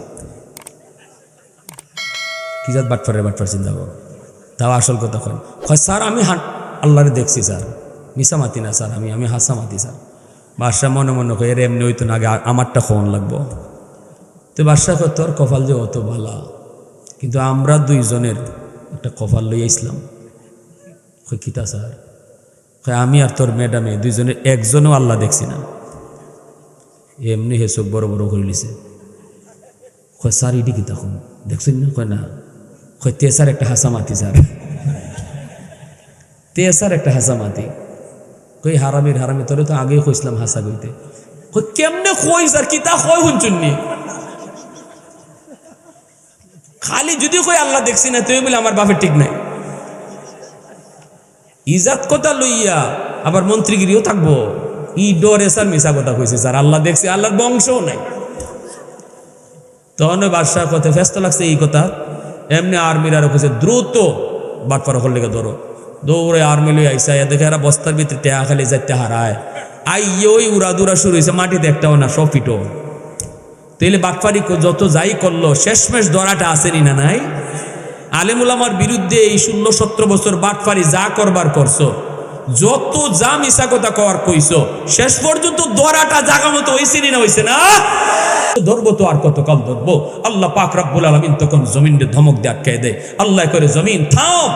কি জাত বাটফারের বাটফার চিন্তা করো, তাও আসল কথা কয়। স্যার আমি আল্লাহরে দেখছি স্যার, মিশা মাতি না স্যার, আমি হাসা মাতি স্যার। বাদশা মনে মনে কয় এর এমনি হইতো না, আগে আমারটা ফোন লাগবো। তো বাদশা কয় তোর কপাল যে অত ভালা, কিন্তু আমরা দুইজনের একটা কপাল লইয়া ইসলাম। কয় কিতা স্যার? কয় আমি আর তোর ম্যাডামে দুইজনের একজনও আল্লাহ দেখছি না। এমনি হে চোখ বড় বড় করে লিছে। কয় স্যার ইডি কি তখন দেখছেন না? কয় না। কয় তে স্যার একটা হাসামাতি স্যার, তে স্যার একটা হাসামাতি। কই হারামির হারামি, তোরে তো আগেই কইছিলাম হাসা কইতে। কই কেমনে কই স্যার, কিতা কয় শুনছুননি? খালি যদি কই আল্লাহ দেখছি না, তুই বলে আমার বাপের ঠিক নাই। ইজাত কথা লইয়া আবার মন্ত্রীগিরিও থাকবো, ই ডরে স্যার মিশা কথা কইছে স্যার, আল্লাহ দেখছি, আল্লাহর বংশও নাই। তখন ওই বাদশার কথা ফেস্ত লাগছে এই কথা। এমনি আর্মির আরো কইছে দ্রুত বাটপাড়া করলে ধরো, দৌড়ে আর্মি লই আইসা, দেখে এরা বস্তার ভিতরে টেহা খালি যাইতে হারায়। আইয়ে ওই উড়া দুরা শুরু হয়েছে, মাটিতে একটাও না, সব ফিটো। তাইলে বাটপাড়ি যত যাই করলো, শেষমেশ ধরাটা আসেনি না নাই? আলেমুল আমার বিরুদ্ধে এই 16-17 বছর বাটপাড়ি যা করবার করছো, যত যা মিশা কথা কওয়ার কইছো, শেষ পর্যন্ত ধরাটা জাগা মতো হয়েছেনি না হয়েছে না? ধরবো তো আর কতকাল ধরবো? আল্লাহ পাক রব্বুল আলামিন তখন জমিনে ধমক দিয়ে আটকে দেয়। আল্লাহ করে, জমিন থাম,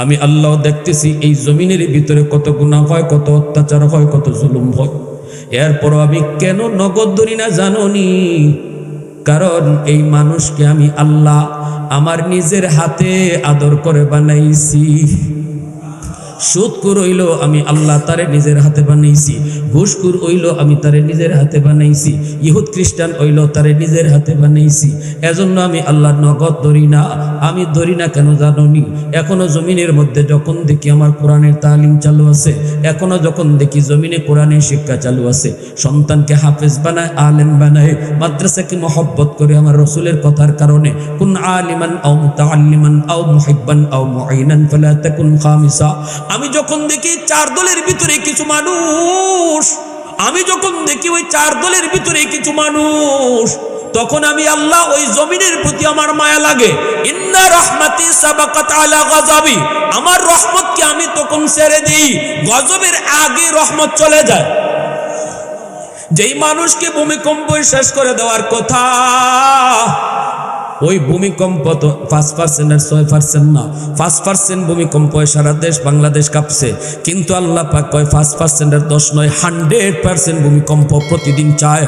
আমি আল্লাহ দেখতেছি এই জমিনের ভিতরে কত গুনাহ হয়, কত অত্যাচার হয়, কত জুলুম হয়। এরপরও আমি কেন নগদ ধরি না জানোনি? কারণ এই মানুষকে আমি আল্লাহ আমার নিজের হাতে আদর করে বানাইছি। সুদখোর হইল আমি আল্লাহ তারে নিজের হাতে বানাইছি, ঘুষখোর হইল আমি তারে নিজের হাতে বানাইছি, ইহুদ খ্রিস্টান হইল তারে নিজের হাতে বানাইছি। এজন্য আমি আল্লাহ নগদ ধরি না। আমি ধরি না কেন জানোনি? এখনো জমিনের মধ্যে যখন দেখি আমার কোরআনের তালিম চালু আছে, এখনো যখন দেখি জমিনে কোরআনের শিক্ষা চালু আছে, সন্তানকে হাফেজ বানায়, আলেম বানায়, মাদ্রাসাকে মহব্বত করে আমার রসুলের কথার কারণে, কুন আলিমান আও মুতাআল্লিমান আও মুহিব্বান আও মুঈনান ফালা তাকুন খামিসা। আমি যখন দেখি 4 দলের ভিতরে কিছু মানুষ, আমি যখন দেখি ওই 4 দলের ভিতরে কিছু মানুষ, তখন আমি আল্লাহ ওই জমিনের প্রতি আমার মায়া লাগে। ইন্না রাহমাতি সাবাকাত আলা গাযাবি, আমার রহমতকে আমি তখন ছেড়ে দিই, গজবের আগে রহমত চলে যায়। যেই মানুষকে ভূমিকম্প শেষ করে দেওয়ার কথা, ওই ভূমিকম্প তো 5% আর 6% না, 5% ভূমিকম্প সারা দেশ বাংলাদেশ কাঁপছে। কিন্তু আল্লাহ পাক কয় 5% আর 10 নয়, 100% ভূমিকম্প প্রতিদিন চায়।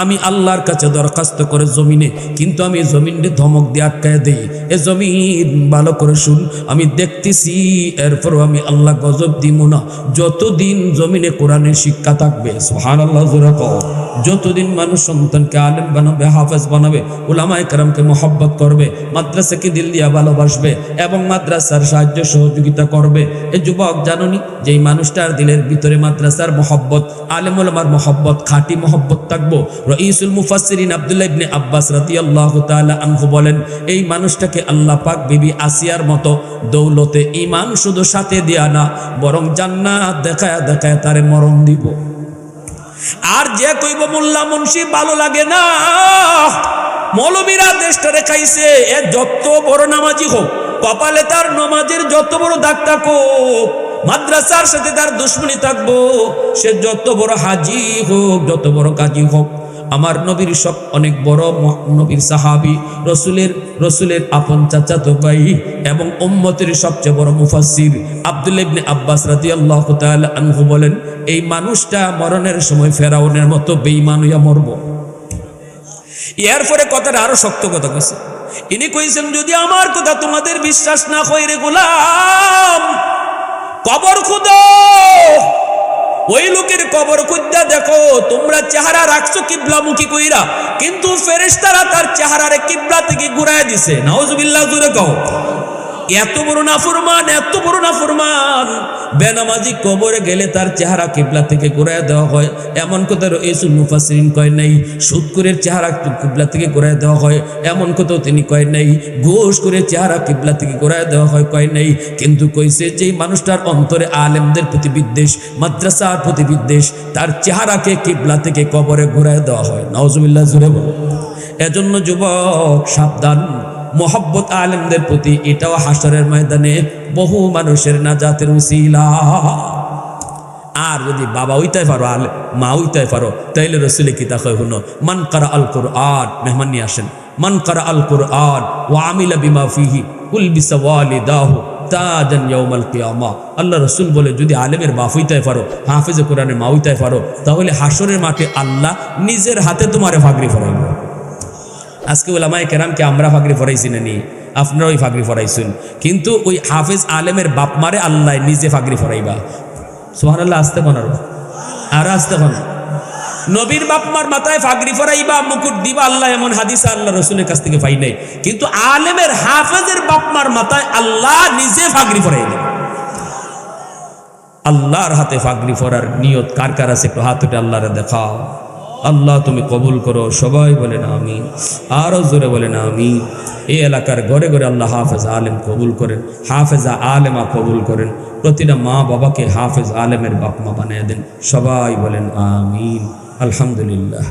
আমি আল্লাহর কাছে দরখাস্ত করে জমিনে, কিন্তু আমি জমিনে ধমক দিয়ে আটকায় দেই। এ জমিন ভালো করে শুন, আমি দেখতেছি, এরপরও আমি আল্লাহ গজব দিব না যতদিন জমিনে কোরআনের শিক্ষা থাকবে। সুবহানাল্লাহ জোরে কও। যতদিন মানুষ সন্তানকে আলেম বানাবে, হাফেজ বানাবে, উলামায়ে কেরামকে মহব্বত করবে, মাদ্রাসাকে দিল দিয়া ভালোবাসবে এবং মাদ্রাসার সাহায্য সহযোগিতা করবে। এই যুবক জানোনি, যেই মানুষটার দিলের ভিতরে মাদ্রাসার মহব্বত, আলেম উলামার মহব্বত, খাঁটি মহব্বত থাকবো। রাইসুল মুফাসসিরিন আব্দুল্লাহ ইবনে আব্বাস রাদিয়াল্লাহু তাআলা আনহু বলেন, এই মানুষটাকে আল্লাহ পাক বিবি আসিয়ার মতো দৌলতে ঈমান শুধু সাথে দেয়া না, বরং জান্নাত দেখায়া দেখায়া তারে মরণ দিব। আর যে কইব মোল্লা মুন্সি ভালো লাগে না, মৌলবীরা দেশটারে খাইছে, এ যত বড় নামাজি হোক, কপালে তার নামাজের যত বড় দাগ থাকুক, মাদ্রাসার সাথে তার দুশ্মনী থাকবো, সে যত বড় হাজি হোক, যত বড় কাজী হোক, আমার নবীর সব অনেক বড় নবীর সাহাবী, রসুলের আপন চাচাতো ভাই এবং উম্মতের সবচেয়ে বড় মুফাসসির আব্দুল্লাহ ইবনে আব্বাস রাদিয়াল্লাহু তাআলা আনহু বলেন, এই মানুষটা মরণের সময় ফেরাউনের মতো বেঈমান হইয়া মরব। এরপরে কথাটা আরো শক্ত কথা কইছে। ইনি কইছেন, যদি আমার কথা তোমাদের বিশ্বাস না হয় রে গোলাম, কবর খুদো, ওই লোকের কবর খুঁজা দেখো। তোমরা চেহারা রাখছো কিবলামুখী কইরা, কিন্তু ফেরেশতারা তার চেহারারে কিবলা থেকে ঘুরায় দিছে। নাউজুবিল্লাহ জোরে কও। এত বড় নাফরমান, এত বড় নাফরমান, বেনামাজি কবরে গেলে তার চেহারা কিবলা থেকে ঘুরায় দেওয়া হয়, এমন কথা রাইসুল মুফাসসিরিন কয় নাই। সুদখোরের চেহারা কিবলা থেকে ঘুরায় দেওয়া হয়, এমন কথাও তিনি কয় নাই। ঘুষখোরের চেহারা কিবলা থেকে ঘুরায় দেওয়া হয়, কয় নাই। কিন্তু কইছে যে মানুষটার অন্তরে আলেমদের প্রতি বিদ্বেষ, মাদ্রাসার প্রতি বিদ্বেষ, তার চেহারাকে কিবলা থেকে কবরে ঘুরায় দেওয়া হয়। নাউজুবিল্লাহ জোরে বলো। এজন্য যুবক সাবধান, মোহাব্বত আলেমদের প্রতি, এটাও হাসরের ময়দানে বহু মানুষের নাজাতের উসিলা। আর যদি বাবা হইতে পারো, মা হইতে পারো, তাইলে রসুলে কিতা কয় শুনো, মান কারা আল কুরআন, মেহমান নিয়ে আসেন, মান কারা আল কুরআন ওয়া আমিলা বিমা ফিহি কুলবিসা ওয়ালিদাহু তাজান ইয়াউমাল কিয়ামা। আল্লাহ রসুল বলে, যদি আলেমের বাপ হইতে পারো, হাফেজে কোরআনের মা হইতে পারো, তাহলে হাসরের মাঠে আল্লাহ নিজের হাতে তোমারে ফাগরি ফরাইব। আজকে ওলামায়ে কেরামকে আমরা ফাগরি ফরাইছি না নি, আপনারাই ফাগরি ফরাইছেন, কিন্তু ওই হাফেজ আলেমের বাপ মারে আল্লাহ নিজে ফাগরি ফরাইবা। সুবহানাল্লাহ, আসতে কোনার আর আসতে কোন নবীর বাপমার মাথায় ফাগরি ফরাইবা, মুকুট দিবা, আল্লাহ এমন হাদিস আল্লাহ রসুলের কাছ থেকে পাই নাই। কিন্তু আলেমের হাফেজের বাপমার মাথায় আল্লাহ নিজে ফাগরি ফরাই দেন। আল্লাহর হাতে ফাগরি ফরার নিয়ত কার কার আছে একটু হাত উঠে আল্লাহরে দেখাও। আল্লাহ তুমি কবুল করো, সবাই বলেন আমিন, আরো জোরে বলেন আমিন। এই এলাকার ঘরে ঘরে আল্লাহ হাফেজ আলেম কবুল করেন, হাফেজা আলেমা কবুল করেন, প্রতিটা মা বাবাকে হাফেজ আলেমের বাপ মা বানিয়ে দেন, সবাই বলেন আমিন। আলহামদুলিল্লাহ।